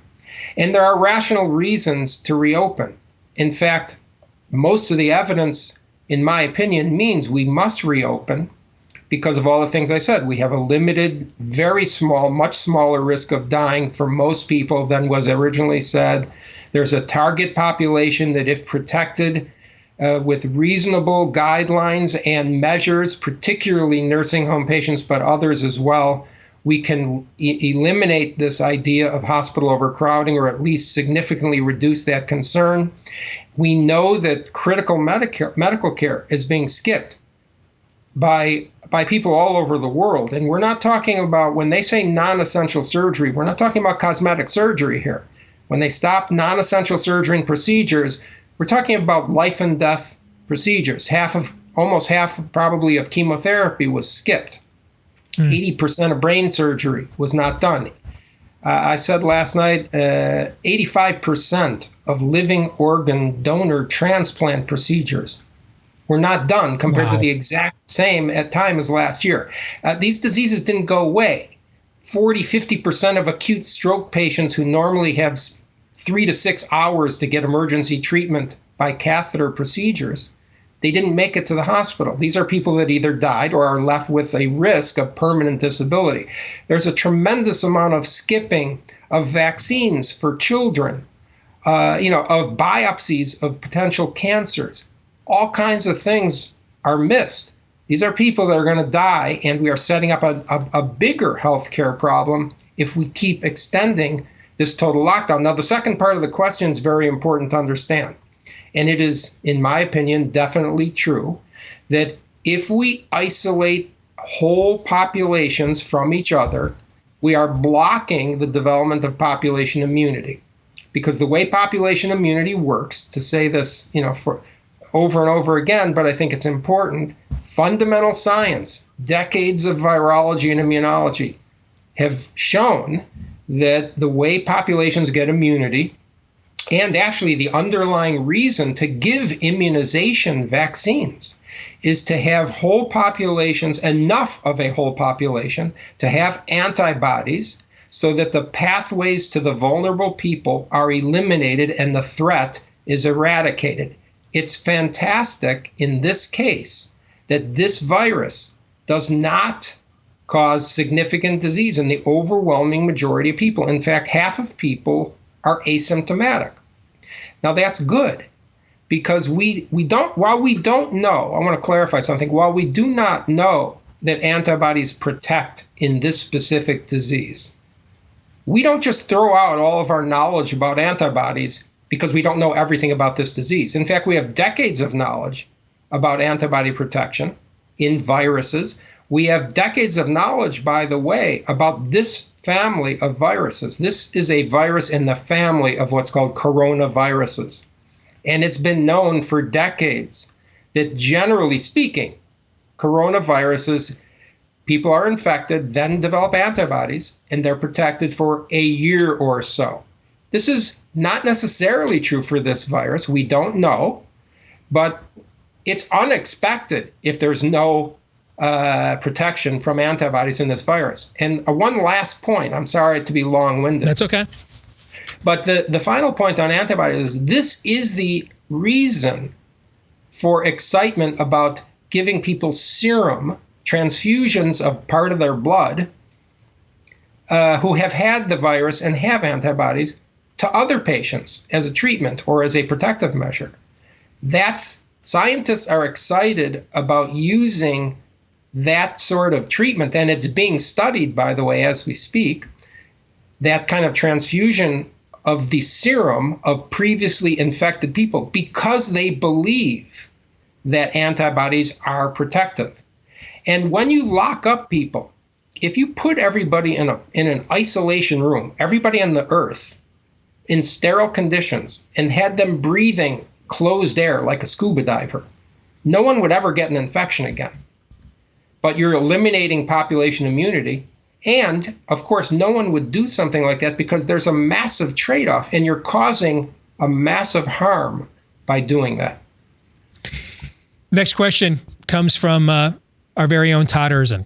And there are rational reasons to reopen. In fact, most of the evidence, in my opinion, means we must reopen because of all the things I said. We have a limited, very small, much smaller risk of dying for most people than was originally said. There's a target population that, if protected, with reasonable guidelines and measures, particularly nursing home patients, but others as well, we can eliminate this idea of hospital overcrowding, or at least significantly reduce that concern. We know that critical medical care is being skipped by people all over the world. And we're not talking about, when they say non-essential surgery, we're not talking about cosmetic surgery here. When they stop non-essential surgery and procedures, we're talking about life and death procedures. Almost half probably of chemotherapy was skipped. 80% of brain surgery was not done. I said last night, 85% of living organ donor transplant procedures were not done compared to the exact same at time as last year. These diseases didn't go away. 50% of acute stroke patients who normally have 3 to 6 hours to get emergency treatment by catheter procedures, they didn't make it to the hospital. These are people that either died or are left with a risk of permanent disability. There's a tremendous amount of skipping of vaccines for children, of biopsies of potential cancers. All kinds of things are missed. These are people that are going to die, and we are setting up a bigger healthcare problem if we keep extending this total lockdown. Now, the second part of the question is very important to understand. And it is, in my opinion, definitely true that if we isolate whole populations from each other, we are blocking the development of population immunity. Because the way population immunity works, to say this, for over and over again, but I think it's important, fundamental science, decades of virology and immunology have shown that the way populations get immunity, and actually the underlying reason to give immunization vaccines, is to have whole populations, enough of a whole population, to have antibodies so that the pathways to the vulnerable people are eliminated and the threat is eradicated. It's fantastic in this case that this virus does not cause significant disease in the overwhelming majority of people. In fact, half of people are asymptomatic. Now that's good, because while we don't know, I want to clarify something, while we do not know that antibodies protect in this specific disease, we don't just throw out all of our knowledge about antibodies because we don't know everything about this disease. In fact, we have decades of knowledge about antibody protection in viruses. We have decades of knowledge, by the way, about this family of viruses. This is a virus in the family of what's called coronaviruses. And it's been known for decades that, generally speaking, coronaviruses, people are infected, then develop antibodies, and they're protected for a year or so. This is not necessarily true for this virus. We don't know, but it's unexpected if there's no protection from antibodies in this virus. And one last point, I'm sorry to be long-winded. That's okay. But the final point on antibodies is this is the reason for excitement about giving people serum, transfusions of part of their blood, who have had the virus and have antibodies, to other patients as a treatment or as a protective measure. Scientists are excited about using that sort of treatment, and it's being studied, by the way, as we speak, that kind of transfusion of the serum of previously infected people, because they believe that antibodies are protective. And when you lock up people, if you put everybody in an isolation room, everybody on the earth, in sterile conditions, and had them breathing closed air like a scuba diver, no one would ever get an infection again. But you're eliminating population immunity. And, of course, no one would do something like that because there's a massive trade-off, and you're causing a massive harm by doing that. Next question comes from our very own Todd Erzin.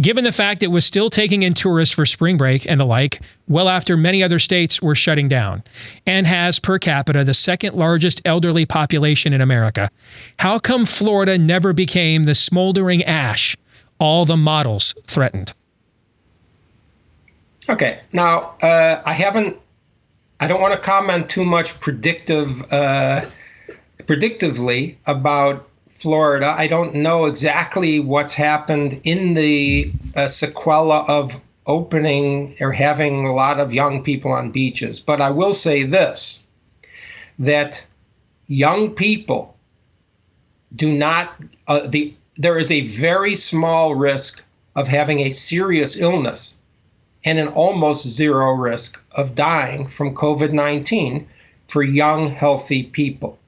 Given the fact it was still taking in tourists for spring break and the like, well after many other states were shutting down, and has per capita the second largest elderly population in America, how come Florida never became the smoldering ash all the models threatened? Okay, now I don't want to comment too much predictively about Florida. I don't know exactly what's happened in the sequela of opening or having a lot of young people on beaches. But I will say this, that young people do not, there is a very small risk of having a serious illness and an almost zero risk of dying from COVID-19 for young, healthy people.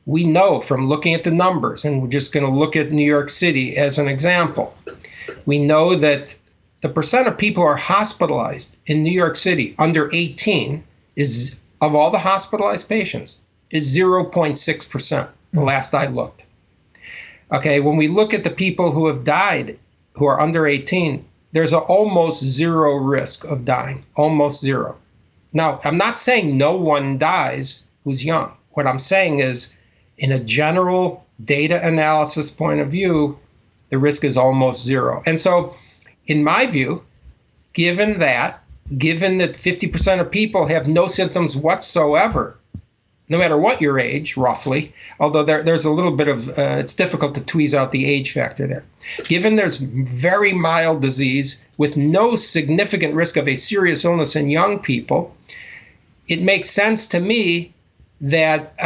We know from looking at the numbers, and we're just going to look at New York City as an example. We know that the percent of people who are hospitalized in New York City under 18 is, of all the hospitalized patients, is 0.6%, the last I looked. Okay, when we look at the people who have died who are under 18, there's an almost zero risk of dying, almost zero. Now, I'm not saying no one dies who's young. What I'm saying is, in a general data analysis point of view, the risk is almost zero. And so, in my view, given that 50% of people have no symptoms whatsoever, no matter what your age, roughly, although there's a little bit of, it's difficult to tweeze out the age factor there. Given there's very mild disease with no significant risk of a serious illness in young people, it makes sense to me that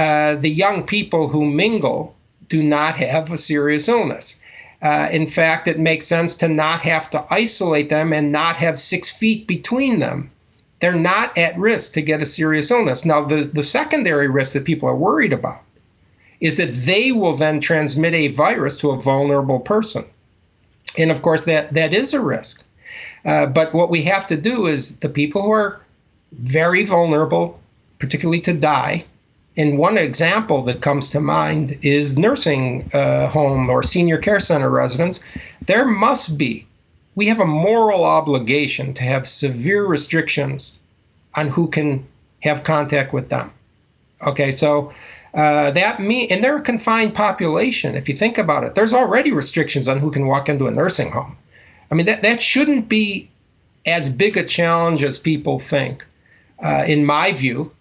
the young people who mingle do not have a serious illness. In fact, it makes sense to not have to isolate them and not have 6 feet between them. They're not at risk to get a serious illness. Now, the secondary risk that people are worried about is that they will then transmit a virus to a vulnerable person. And of course, that is a risk. But what we have to do is the people who are very vulnerable, particularly to die, and one example that comes to mind is nursing home or senior care center residents. There must be, we have a moral obligation to have severe restrictions on who can have contact with them. Okay, so that means, and they're a confined population. If you think about it, there's already restrictions on who can walk into a nursing home. I mean, that shouldn't be as big a challenge as people think, in my view.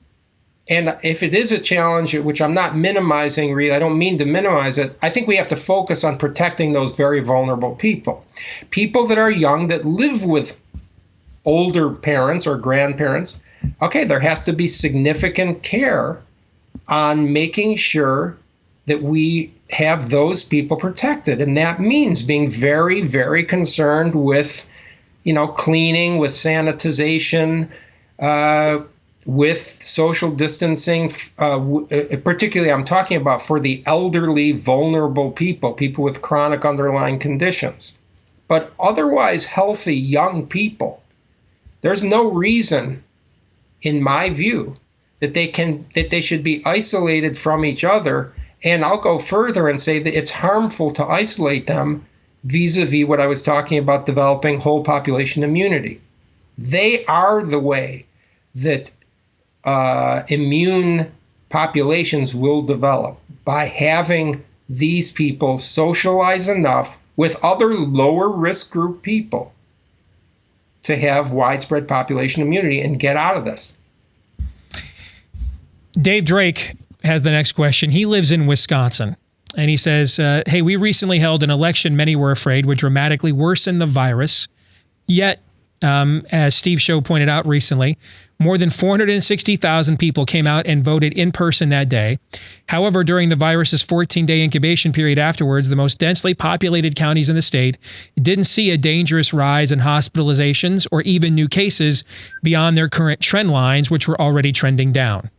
And if it is a challenge, which I'm not minimizing, really, I don't mean to minimize it, I think we have to focus on protecting those very vulnerable people. People that are young, that live with older parents or grandparents. Okay, there has to be significant care on making sure that we have those people protected. And that means being very, very concerned with, cleaning, with sanitization, with social distancing, particularly I'm talking about for the elderly, vulnerable people with chronic underlying conditions. But otherwise healthy young people, there's no reason, in my view, that they should be isolated from each other. And I'll go further and say that it's harmful to isolate them vis-a-vis what I was talking about, developing whole population immunity. They are the way that immune populations will develop, by having these people socialize enough with other lower risk group people to have widespread population immunity and get out of this. Dave Drake has the next question. He lives in Wisconsin, and he says, hey, we recently held an election many were afraid would dramatically worsen the virus. Yet, as Steve Show pointed out recently, more than 460,000 people came out and voted in person that day. However, during the virus's 14-day incubation period afterwards, the most densely populated counties in the state didn't see a dangerous rise in hospitalizations or even new cases beyond their current trend lines, which were already trending down.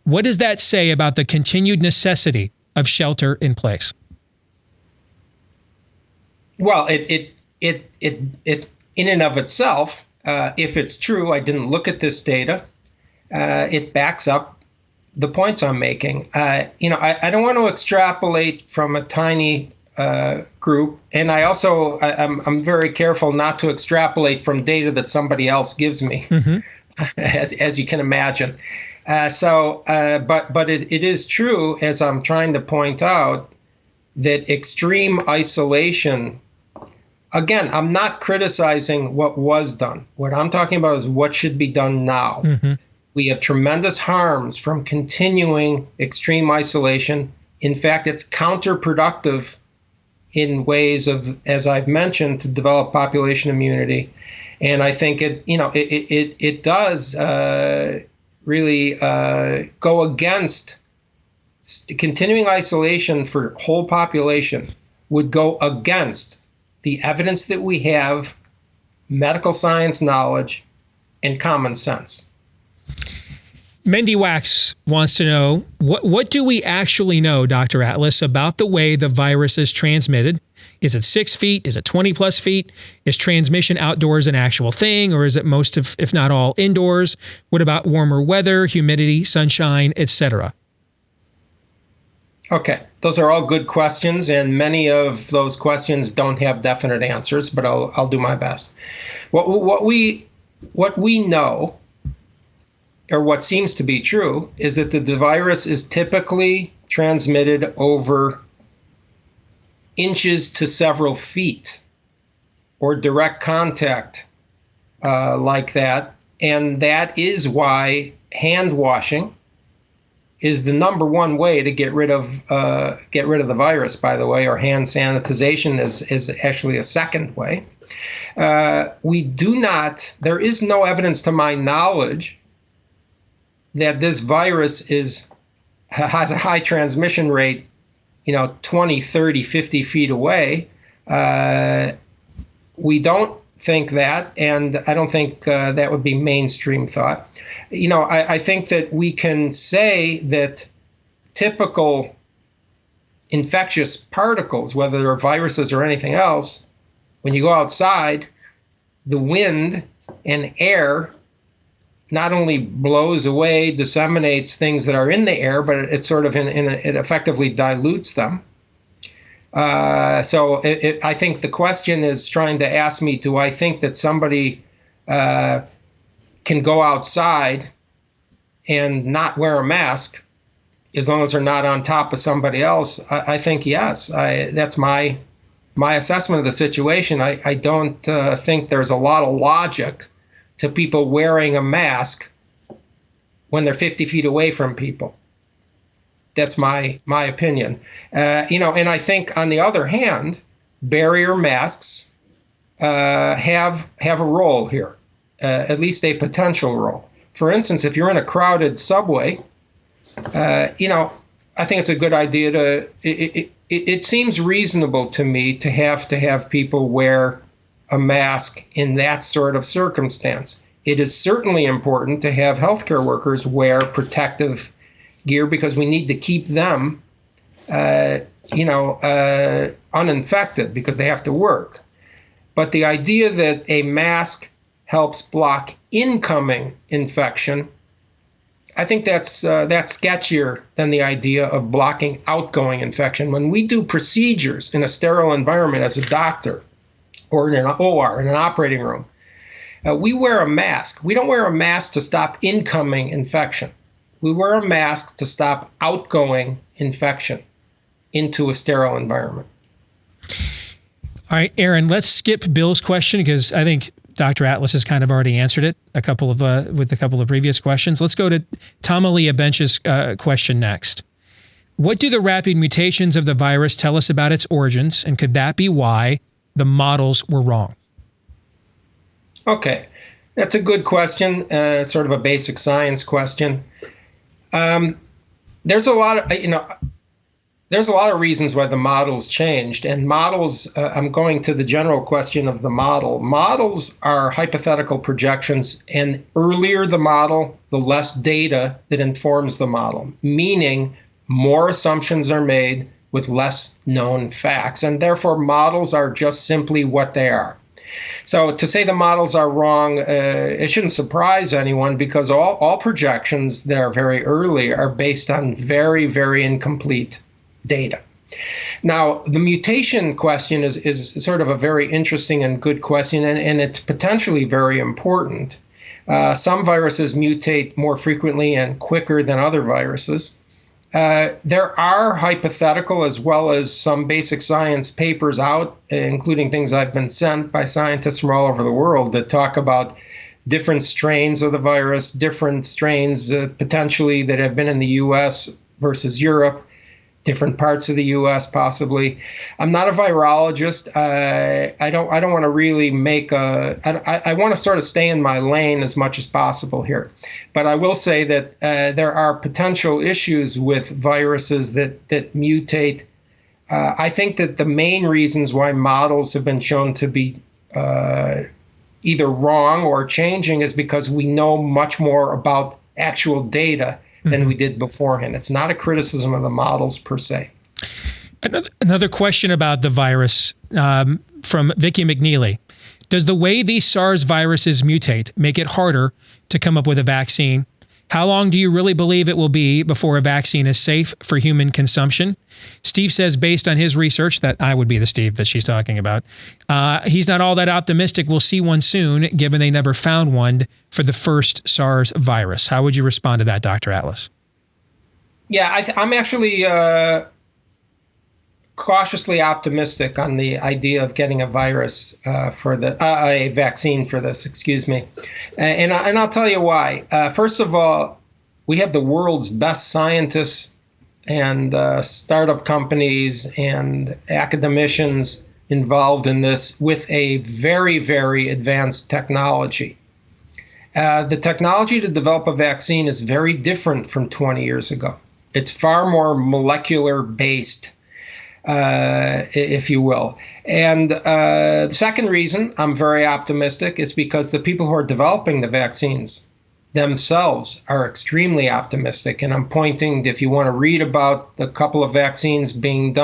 What does that say about the continued necessity of shelter in place? Well, it in and of itself, if it's true, I didn't look at this data, it backs up the points I'm making. I don't want to extrapolate from a tiny group, and I'm very careful not to extrapolate from data that somebody else gives me, as you can imagine. But it is true, as I'm trying to point out, that extreme isolation. Again, I'm not criticizing what was done. What I'm talking about is what should be done now. We have tremendous harms from continuing extreme isolation. In fact, it's counterproductive in ways of, as I've mentioned, to develop population immunity. And I think it does really go against continuing isolation for whole population would go against the evidence that we have, medical science knowledge, and common sense. Mendy Wax wants to know, what do we actually know, Dr. Atlas, about the way the virus is transmitted? Is it 6 feet? Is it 20 plus feet? Is transmission outdoors an actual thing, or is it most of, if not all, indoors? What about warmer weather, humidity, sunshine, etc.? Okay, those are all good questions, and many of those questions don't have definite answers, but I'll do my best. What we know, or what seems to be true, is that the virus is typically transmitted over inches to several feet, or direct contact like that, and that is why hand washing is the number one way to get rid of the virus, by the way, or hand sanitization is actually a second way. There is no evidence to my knowledge that this virus has a high transmission rate, 20, 30, 50 feet away. We don't think that, and I don't think that would be mainstream thought. I think that we can say that typical infectious particles, whether they're viruses or anything else, when you go outside, the wind and air not only blows away, disseminates things that are in the air, but it sort of it effectively dilutes them. So I think the question is trying to ask me, do I think that somebody can go outside and not wear a mask as long as they're not on top of somebody else? I think yes. That's my assessment of the situation. I don't think there's a lot of logic to people wearing a mask when they're 50 feet away from people. That's my opinion. And I think, on the other hand, barrier masks have a role here, at least a potential role. For instance, if you're in a crowded subway, I think it's a good idea it seems reasonable to me to have people wear a mask in that sort of circumstance. It is certainly important to have healthcare workers wear protective gear because we need to keep them, uninfected because they have to work. But the idea that a mask helps block incoming infection, I think that's sketchier than the idea of blocking outgoing infection. When we do procedures in a sterile environment as a doctor or in an OR, in an operating room, we wear a mask. We don't wear a mask to stop incoming infection. We wear a mask to stop outgoing infection into a sterile environment. All right, Aaron, let's skip Bill's question because I think Dr. Atlas has kind of already answered it with a couple of previous questions. Let's go to Tamalia Bench's question next. What do the rapid mutations of the virus tell us about its origins, and could that be why the models were wrong? Okay, that's a good question, sort of a basic science question. There's a lot of, there's a lot of reasons why the models changed, and models, I'm going to the general question of the model. Models are hypothetical projections, and earlier the model, the less data that informs the model, meaning more assumptions are made with less known facts, and therefore models are just simply what they are. So to say the models are wrong, it shouldn't surprise anyone because all projections that are very early are based on very, very incomplete data. Now, the mutation question is sort of a very interesting and good question, and it's potentially very important. Some viruses mutate more frequently and quicker than other viruses. There are hypothetical as well as some basic science papers out, including things I've been sent by scientists from all over the world that talk about different strains of the virus, different strains potentially that have been in the U.S. versus Europe, different parts of the U.S. possibly. I'm not a virologist. I don't want to really make I want to sort of stay in my lane as much as possible here. But I will say that there are potential issues with viruses that mutate. I think that the main reasons why models have been shown to be either wrong or changing is because we know much more about actual data than we did beforehand. It's not a criticism of the models per se. Another question about the virus from Vicky McNeely. Does the way these SARS viruses mutate make it harder to come up with a vaccine? How long do you really believe it will be before a vaccine is safe for human consumption? Steve says, based on his research, that I would be the Steve that she's talking about, he's not all that optimistic we'll see one soon, given they never found one for the first SARS virus. How would you respond to that, Dr. Atlas? Yeah, I'm actually cautiously optimistic on the idea of getting a virus a vaccine for this, excuse me. And I'll tell you why. First of all, we have the world's best scientists and startup companies and academicians involved in this with a very, very advanced technology. The technology to develop a vaccine is very different from 20 years ago. It's far more molecular based, if you will. And the second reason I'm very optimistic is because the people who are developing the vaccines themselves are extremely optimistic. And I'm pointing, if you want to read about a couple of vaccines being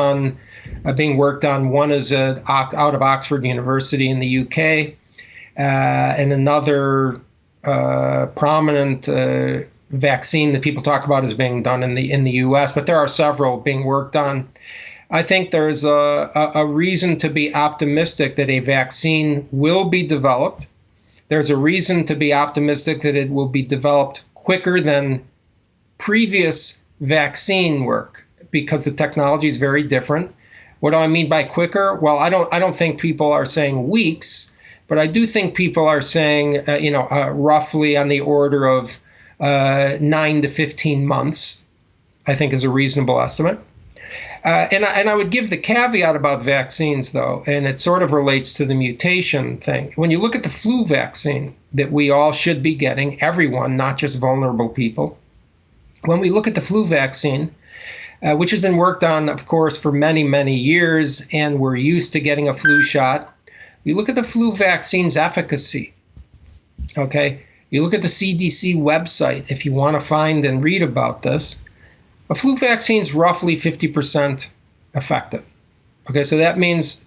worked on, one is out of Oxford University in the UK, and another prominent vaccine that people talk about is being done in the US, but there are several being worked on. I think there's a reason to be optimistic that a vaccine will be developed. There's a reason to be optimistic that it will be developed quicker than previous vaccine work because the technology is very different. What do I mean by quicker? Well, I don't think people are saying weeks, but I do think people are saying roughly on the order of 9 to 15 months, I think is a reasonable estimate. And I would give the caveat about vaccines, though, and it sort of relates to the mutation thing. When you look at the flu vaccine that we all should be getting, everyone, not just vulnerable people, when we look at the flu vaccine, which has been worked on, of course, for many, many years, and we're used to getting a flu shot. You look at the flu vaccine's efficacy, okay? You look at the CDC website if you want to find and read about this. A flu vaccine is roughly 50% effective. Okay, so that means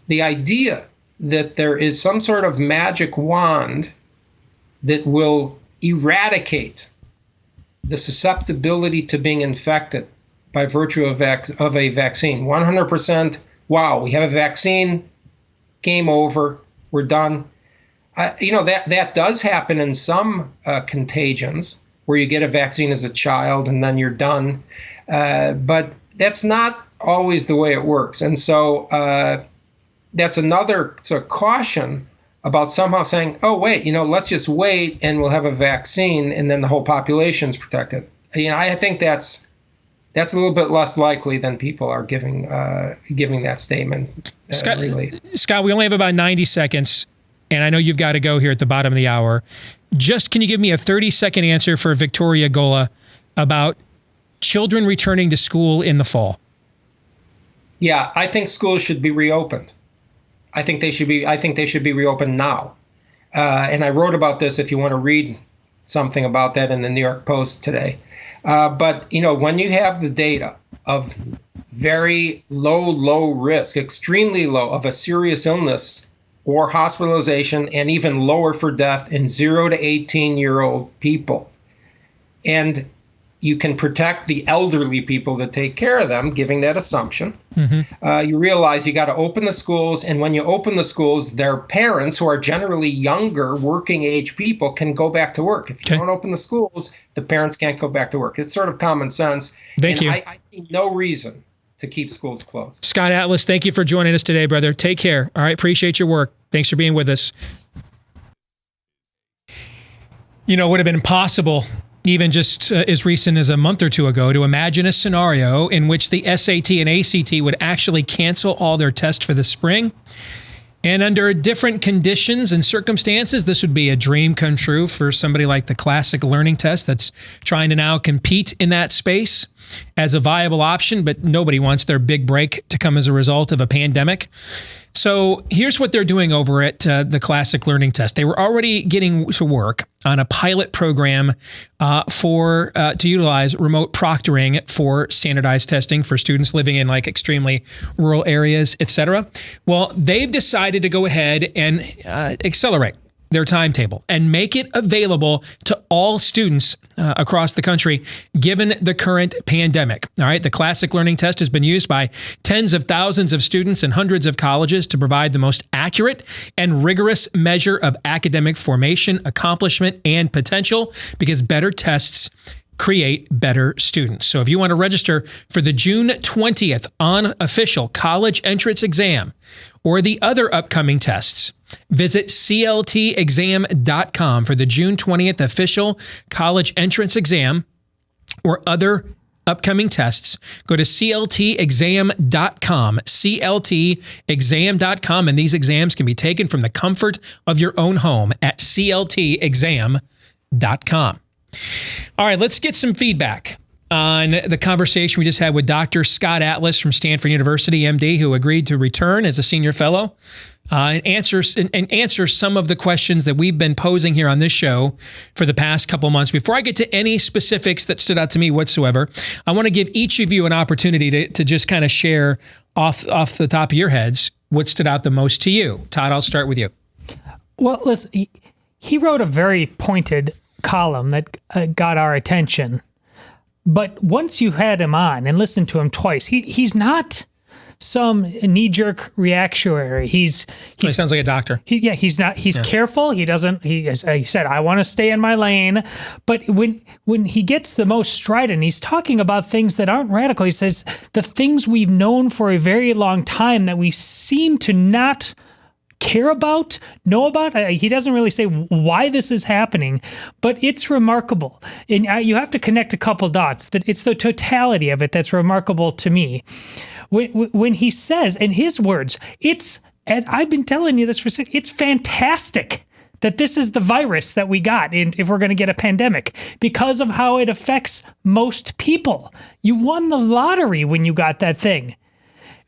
the idea that there is some sort of magic wand that will eradicate the susceptibility to being infected by virtue of a vaccine. 100%, wow, we have a vaccine, game over, we're done. That does happen in some contagions where you get a vaccine as a child and then you're done. But that's not always the way it works. And so that's another sort of caution about somehow saying, oh, wait, let's just wait and we'll have a vaccine and then the whole population's protected. I think that's a little bit less likely than people are giving that statement. Scott, really. Scott, we only have about 90 seconds, and I know you've got to go here at the bottom of the hour. Just can you give me a 30-second answer for Victoria Gola about children returning to school in the fall? Yeah, I think schools should be reopened. I think they should be reopened now. And I wrote about this if you want to read something about that in the New York Post today. But, when you have the data of very low risk, extremely low of a serious illness or hospitalization, and even lower for death in 0 to 18-year-old people, and you can protect the elderly people that take care of them, giving that assumption. Mm-hmm. You realize you got to open the schools, and when you open the schools, their parents, who are generally younger, working-age people, can go back to work. If you don't open the schools, the parents can't go back to work. It's sort of common sense. Thank you. I see no reason to keep schools closed. Scott Atlas, thank you for joining us today, brother. Take care. All right, appreciate your work. Thanks for being with us. It would have been impossible even just as recent as a month or two ago, to imagine a scenario in which the SAT and ACT would actually cancel all their tests for the spring. And under different conditions and circumstances, this would be a dream come true for somebody like the classic learning test that's trying to now compete in that space as a viable option, but nobody wants their big break to come as a result of a pandemic. So here's what they're doing over at the Classic Learning Test. They were already getting to work on a pilot program to utilize remote proctoring for standardized testing for students living in like extremely rural areas, et cetera. Well, they've decided to go ahead and accelerate their timetable and make it available to all students across the country, given the current pandemic. All right, the Classic Learning Test has been used by tens of thousands of students and hundreds of colleges to provide the most accurate and rigorous measure of academic formation, accomplishment, and potential, because better tests create better students. So if you want to register for the June 20th unofficial college entrance exam or the other upcoming tests, visit cltexam.com for the June 20th official college entrance exam or other upcoming tests. Go to cltexam.com, cltexam.com, and these exams can be taken from the comfort of your own home at cltexam.com. All right, let's get some feedback on the conversation we just had with Dr. Scott Atlas from Stanford University, MD, who agreed to return as a senior fellow and answer some of the questions that we've been posing here on this show for the past couple of months. Before I get to any specifics that stood out to me whatsoever, I want to give each of you an opportunity to just kind of share off the top of your heads what stood out the most to you. Todd, I'll start with you. Well, listen, he wrote a very pointed column that got our attention. But once you had him on and listened to him twice, he's not some knee-jerk reactionary. He sounds like a doctor. He's not. He's careful. He doesn't. He said, "I want to stay in my lane." But when he gets the most strident, he's talking about things that aren't radical. He says the things we've known for a very long time that we seem to not care about, know about. He doesn't really say why this is happening, but it's remarkable. And you have to connect a couple dots. That it's the totality of it that's remarkable to me. When he says, in his words, it's, as I've been telling you this for 6, it's fantastic that this is the virus that we got if we're going to get a pandemic because of how it affects most people. You won the lottery when you got that thing.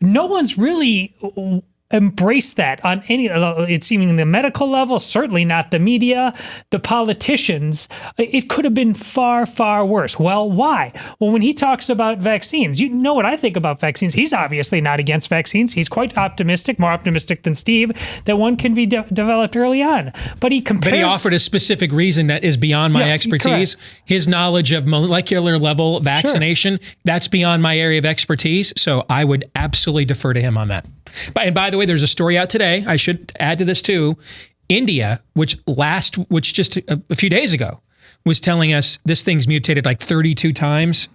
No one's really embrace that on any, it's even the medical level, certainly not the media, the politicians. It could have been far, far worse. Well, why? Well, when he talks about vaccines, you know what I think about vaccines. He's obviously not against vaccines. He's quite optimistic, more optimistic than Steve, that one can be developed early on. But he compares... But he offered a specific reason that is beyond my expertise. Correct. His knowledge of molecular level vaccination, that's beyond my area of expertise. So I would absolutely defer to him on that. And by the way, there's a story out today. I should add to this too. India, which just a few days ago was telling us this thing's mutated like 32 times.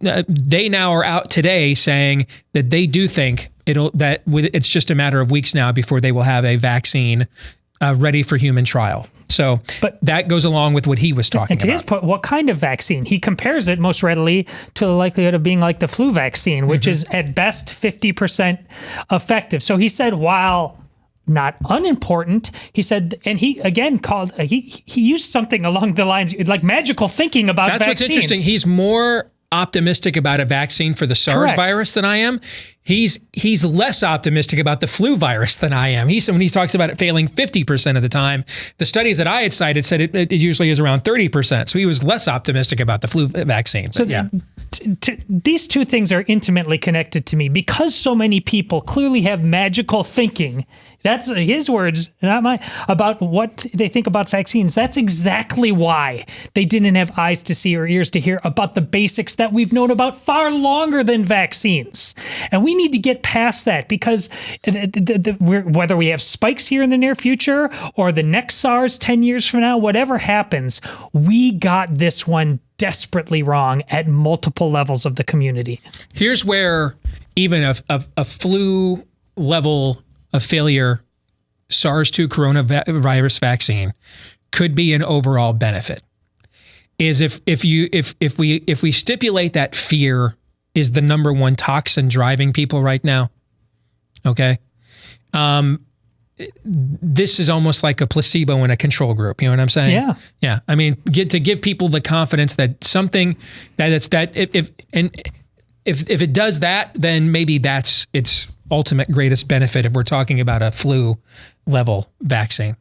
They now are out today saying that they do think it's just a matter of weeks now before they will have a vaccine ready for human trial. So that goes along with what he was talking about. And to his point, what kind of vaccine? He compares it most readily to the likelihood of being like the flu vaccine, which is at best 50% effective. So he said, while not unimportant, he said, and he again called, he used something along the lines, like magical thinking about vaccines. That's what's interesting. He's more optimistic about a vaccine for the SARS virus than I am. He's less optimistic about the flu virus than I am. When he talks about it failing 50% of the time, the studies that I had cited said it usually is around 30%. So he was less optimistic about the flu vaccine. So these two things are intimately connected to me because so many people clearly have magical thinking. That's his words, not mine, about what they think about vaccines. That's exactly why they didn't have eyes to see or ears to hear about the basics that we've known about far longer than vaccines. And we need to get past that because whether we have spikes here in the near future or the next SARS 10 years from now, whatever happens, we got this one desperately wrong at multiple levels of the community. Here's where even a flu level of failure SARS-2 coronavirus vaccine could be an overall benefit. Is if we stipulate that fear is the number one toxin driving people right now, okay? This is almost like a placebo in a control group. You know what I'm saying? Yeah. Yeah. I mean, to give people the confidence that something if it does that, then maybe that's its ultimate greatest benefit if we're talking about a flu level vaccine.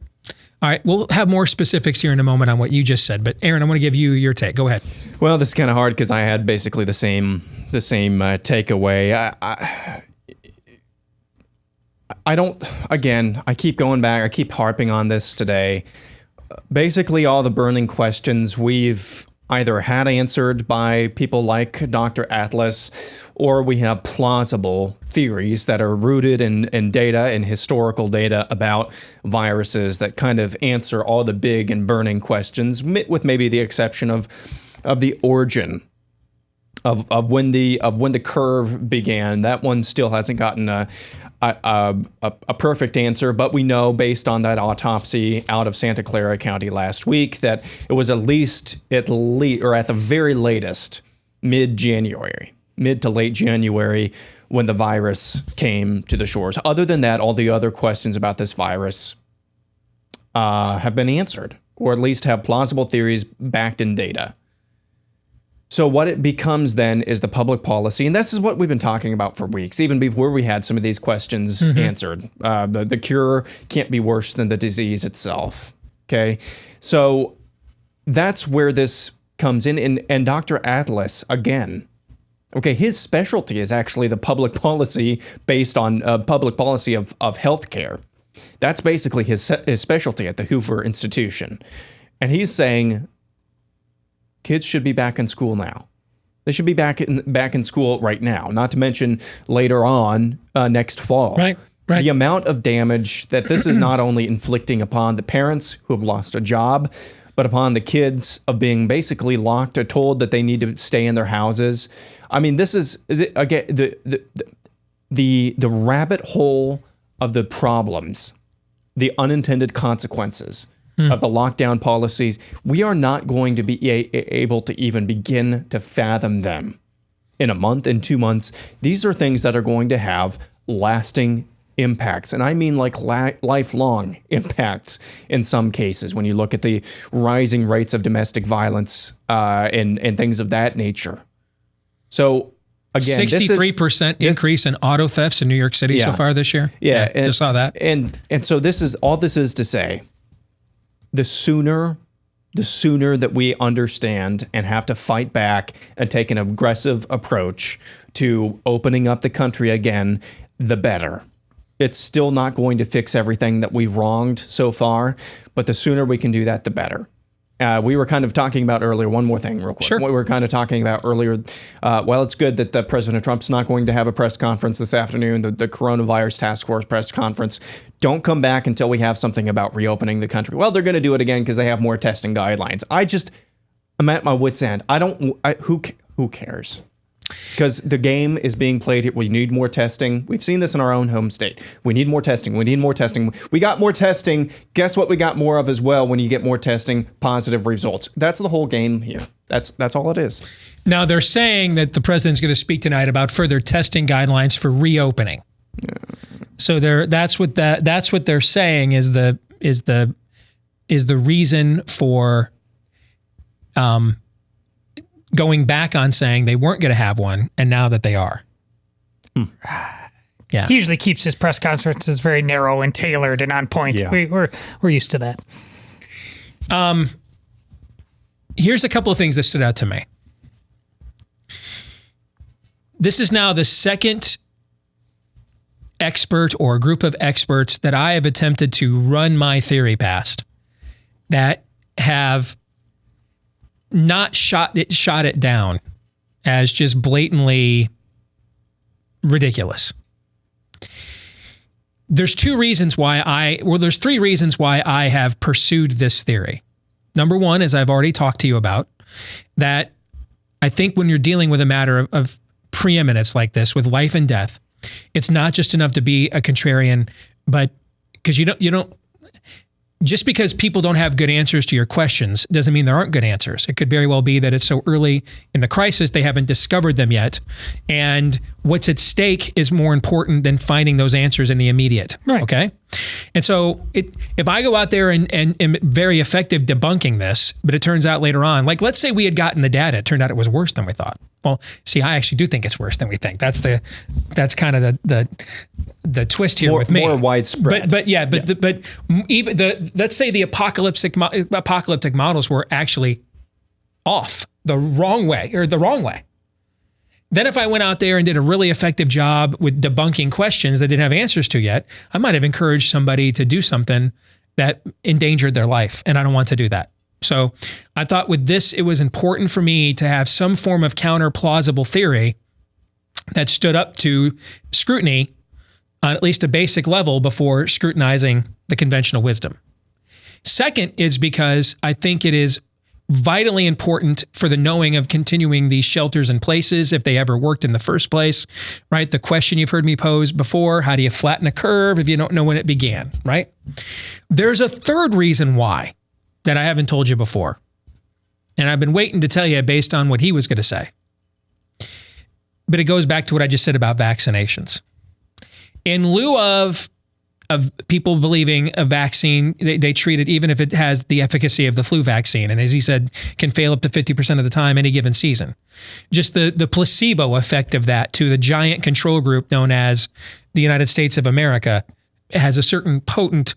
All right, we'll have more specifics here in a moment on what you just said, but Aaron, I want to give you your take. Go ahead. Well, this is kind of hard because I had basically the same takeaway. I don't, again, I keep going back, I keep harping on this today. Basically, all the burning questions we've either had answered by people like Dr. Atlas, or we have plausible theories that are rooted in data and historical data about viruses that kind of answer all the big and burning questions, with maybe the exception of the origin of when the curve began. That one still hasn't gotten a perfect answer, but we know based on that autopsy out of Santa Clara County last week that it was at the very latest mid to late January when the virus came to the shores. Other than that, all the other questions about this virus have been answered, or at least have plausible theories backed in data. So what it becomes then is the public policy, and this is what we've been talking about for weeks, even before we had some of these questions answered. The cure can't be worse than the disease itself, okay? So that's where this comes in, and Dr. Atlas, again, okay, his specialty is actually the public policy based on public policy of healthcare. That's basically his specialty at the Hoover Institution. And he's saying kids should be back in school now. They should be back in school right now, not to mention later on next fall. Right. The amount of damage that this is not only inflicting upon the parents who have lost a job, but upon the kids of being basically locked or told that they need to stay in their houses. I mean, this is, again, the rabbit hole of the problems, the unintended consequences of the lockdown policies. We are not going to be able to even begin to fathom them in a month, in 2 months. These are things that are going to have lasting impacts, and I mean like lifelong impacts in some cases when you look at the rising rates of domestic violence and things of that nature. So again, 63% increase in auto thefts in New York City so far this year. Yeah, just saw that. And so this is to say, the sooner that we understand and have to fight back and take an aggressive approach to opening up the country again, the better. It's still not going to fix everything that we've wronged so far, but the sooner we can do that, the better. We were kind of talking about earlier, one more thing real quick. Sure. We were kind of talking about earlier, well, it's good that President Trump's not going to have a press conference this afternoon, the coronavirus task force press conference. Don't come back until we have something about reopening the country. Well, they're going to do it again because they have more testing guidelines. I'm at my wit's end. Who cares? Because the game is being played here. We need more testing. We've seen this in our own home state. We need more testing. We need more testing. We got more testing. Guess what we got more of as well when you get more testing? Positive results. That's the whole game here. That's all it is. Now, they're saying that the president's going to speak tonight about further testing guidelines for reopening. Yeah. So that's what they're saying is the reason for going back on saying they weren't going to have one, and now that they are. Yeah. He usually keeps his press conferences very narrow and tailored and on point. Yeah. We're used to that. Here's a couple of things that stood out to me. This is now the second expert or group of experts that I have attempted to run my theory past that have not shot it down as just blatantly ridiculous. There's three reasons why I have pursued this theory. Number one, as I've already talked to you about, that I think when you're dealing with a matter of preeminence like this, with life and death, it's not just enough to be a contrarian, but because you don't just because people don't have good answers to your questions doesn't mean there aren't good answers. It could very well be that it's so early in the crisis they haven't discovered them yet. And what's at stake is more important than finding those answers in the immediate. Right. Okay? And so if I go out there and am very effective debunking this, but it turns out later on, like let's say we had gotten the data, it turned out it was worse than we thought. Well, see, I actually do think it's worse than we think. That's kind of the twist here with me. More widespread. But even let's say the apocalyptic models were actually off the wrong way. Then if I went out there and did a really effective job with debunking questions that didn't have answers to yet, I might have encouraged somebody to do something that endangered their life, and I don't want to do that. So I thought with this, it was important for me to have some form of counter-plausible theory that stood up to scrutiny on at least a basic level before scrutinizing the conventional wisdom. Second is because I think it is vitally important for the knowing of continuing these shelters in places if they ever worked in the first place, right? The question you've heard me pose before, how do you flatten a curve if you don't know when it began, right? There's a third reason why that I haven't told you before. And I've been waiting to tell you based on what he was going to say. But it goes back to what I just said about vaccinations. In lieu of people believing a vaccine, they treat it even if it has the efficacy of the flu vaccine. And as he said, can fail up to 50% of the time any given season. Just the placebo effect of that to the giant control group known as the United States of America has a certain potent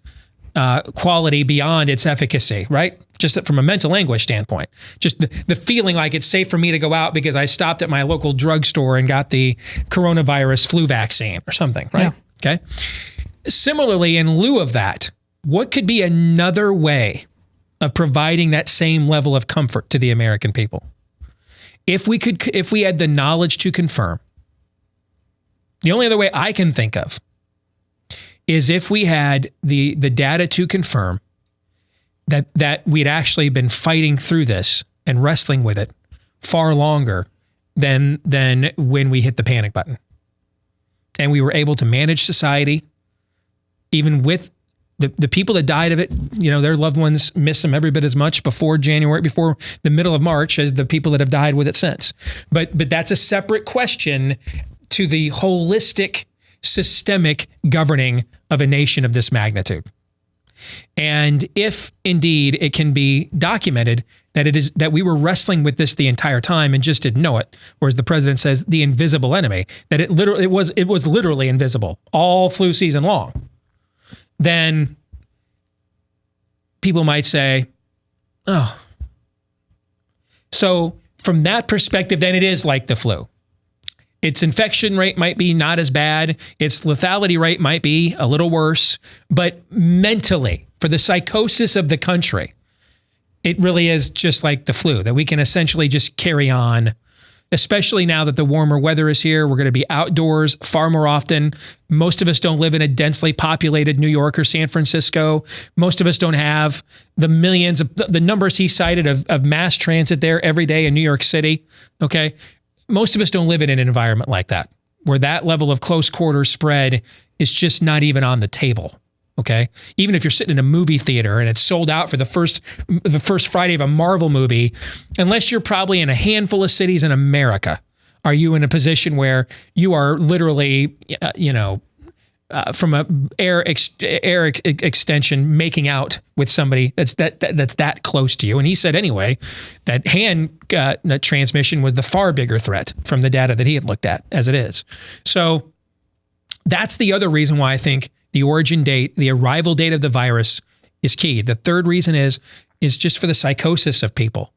quality beyond its efficacy, right? Just from a mental anguish standpoint. Just the feeling like it's safe for me to go out because I stopped at my local drugstore and got the coronavirus flu vaccine or something, right? Yeah. Okay. Similarly, in lieu of that, what could be another way of providing that same level of comfort to the American people? If we had the knowledge to confirm, the only other way I can think of is if we had the data to confirm that we'd actually been fighting through this and wrestling with it far longer than when we hit the panic button. And we were able to manage society, even with the people that died of it, their loved ones miss them every bit as much before the middle of March as the people that have died with it since. But that's a separate question to the holistic systemic governing of a nation of this magnitude. And if indeed it can be documented that we were wrestling with this the entire time and just didn't know it, or as the president says, the invisible enemy, that it was literally invisible all flu season long, then people might say, oh. So from that perspective, then it is like the flu. Its infection rate might be not as bad. Its lethality rate might be a little worse. But mentally, for the psychosis of the country, it really is just like the flu, that we can essentially just carry on, especially now that the warmer weather is here. We're going to be outdoors far more often. Most of us don't live in a densely populated New York or San Francisco. Most of us don't have the millions of the numbers he cited of mass transit there every day in New York City. Okay. Most of us don't live in an environment like that, where that level of close quarter spread is just not even on the table. Okay. Even if you're sitting in a movie theater and it's sold out for the first Friday of a Marvel movie, unless you're probably in a handful of cities in America, are you in a position where you are literally, from a air extension making out with somebody that's that close to you. And he said anyway that hand transmission was the far bigger threat from the data that he had looked at as it is. So that's the other reason why I think the origin date, the arrival date of the virus is key. The third reason is just for the psychosis of people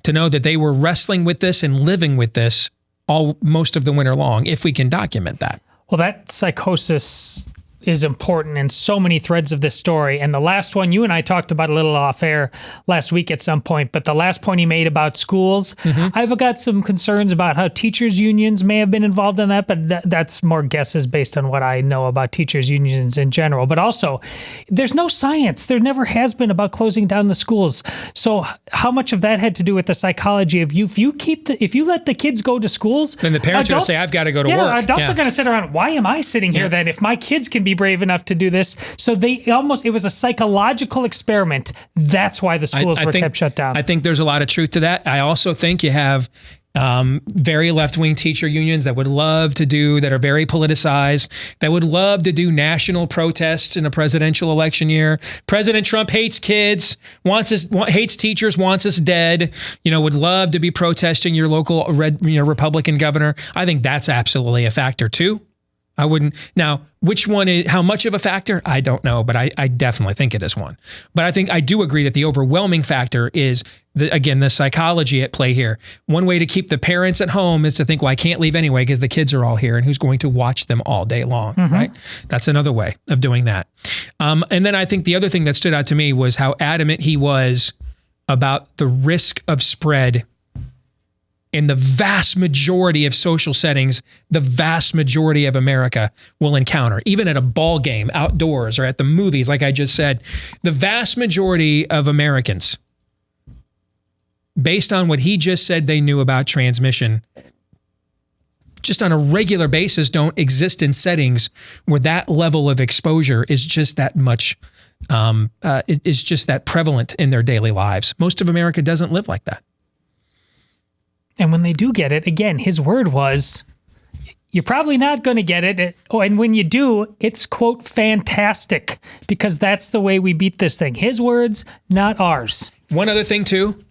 to know that they were wrestling with this and living with this most of the winter long, if we can document that. Well, that psychosis is important in so many threads of this story. And the last one, you and I talked about a little off air last week at some point, but the last point he made about schools, I've got some concerns about how teachers' unions may have been involved in that, but that's more guesses based on what I know about teachers' unions in general. But also, there's no science. There never has been about closing down the schools. So how much of that had to do with the psychology of if you let the kids go to schools, then the parents are going to say, I've got to go to work. Adults are going to sit around, why am I sitting here then if my kids can be brave enough to do this? So it was a psychological experiment. That's why the schools were kept shut down. I think there's a lot of truth to that. I also think you have very left-wing teacher unions that are very politicized, that would love to do national protests in a presidential election year. President Trump hates kids, hates teachers, wants us dead, would love to be protesting your local Republican governor. I think that's absolutely a factor too. I wouldn't. Now, how much of a factor? I don't know, but I definitely think it is one. But I do agree that the overwhelming factor is, the psychology at play here. One way to keep the parents at home is to think, well, I can't leave anyway because the kids are all here and who's going to watch them all day long, right? That's another way of doing that. And then I think the other thing that stood out to me was how adamant he was about the risk of spread in the vast majority of social settings, the vast majority of America will encounter, even at a ball game, outdoors, or at the movies, like I just said. The vast majority of Americans, based on what he just said they knew about transmission, just on a regular basis don't exist in settings where that level of exposure is just that much, is just that prevalent in their daily lives. Most of America doesn't live like that. And when they do get it, again, his word was, you're probably not going to get it. And when you do, it's, quote, fantastic, because that's the way we beat this thing. His words, not ours. One other thing, too.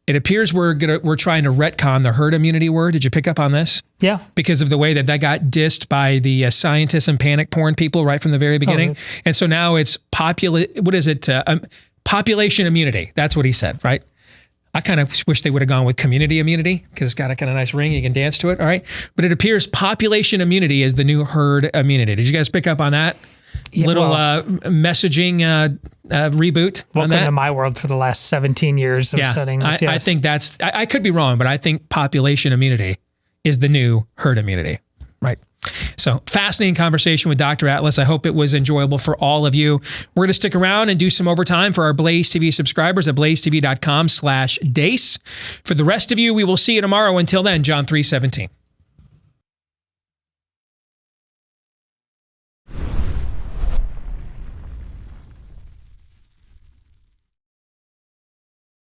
It appears we're trying to retcon the herd immunity word. Did you pick up on this? Yeah. Because of the way that got dissed by the scientists and panic porn people right from the very beginning. And so now it's population immunity. That's what he said, right? I kind of wish they would have gone with community immunity because it's got a kind of nice ring. You can dance to it. All right. But it appears population immunity is the new herd immunity. Did you guys pick up on that? Messaging reboot on that? Welcome to my world for the last 17 years of studying this. I think I could be wrong, but I think population immunity is the new herd immunity. Right. So fascinating conversation with Dr. Atlas. I hope it was enjoyable for all of you. We're going to stick around and do some overtime for our Blaze TV subscribers at blazetv.com/Deace. For the rest of you, we will see you tomorrow. Until then, John 3:17.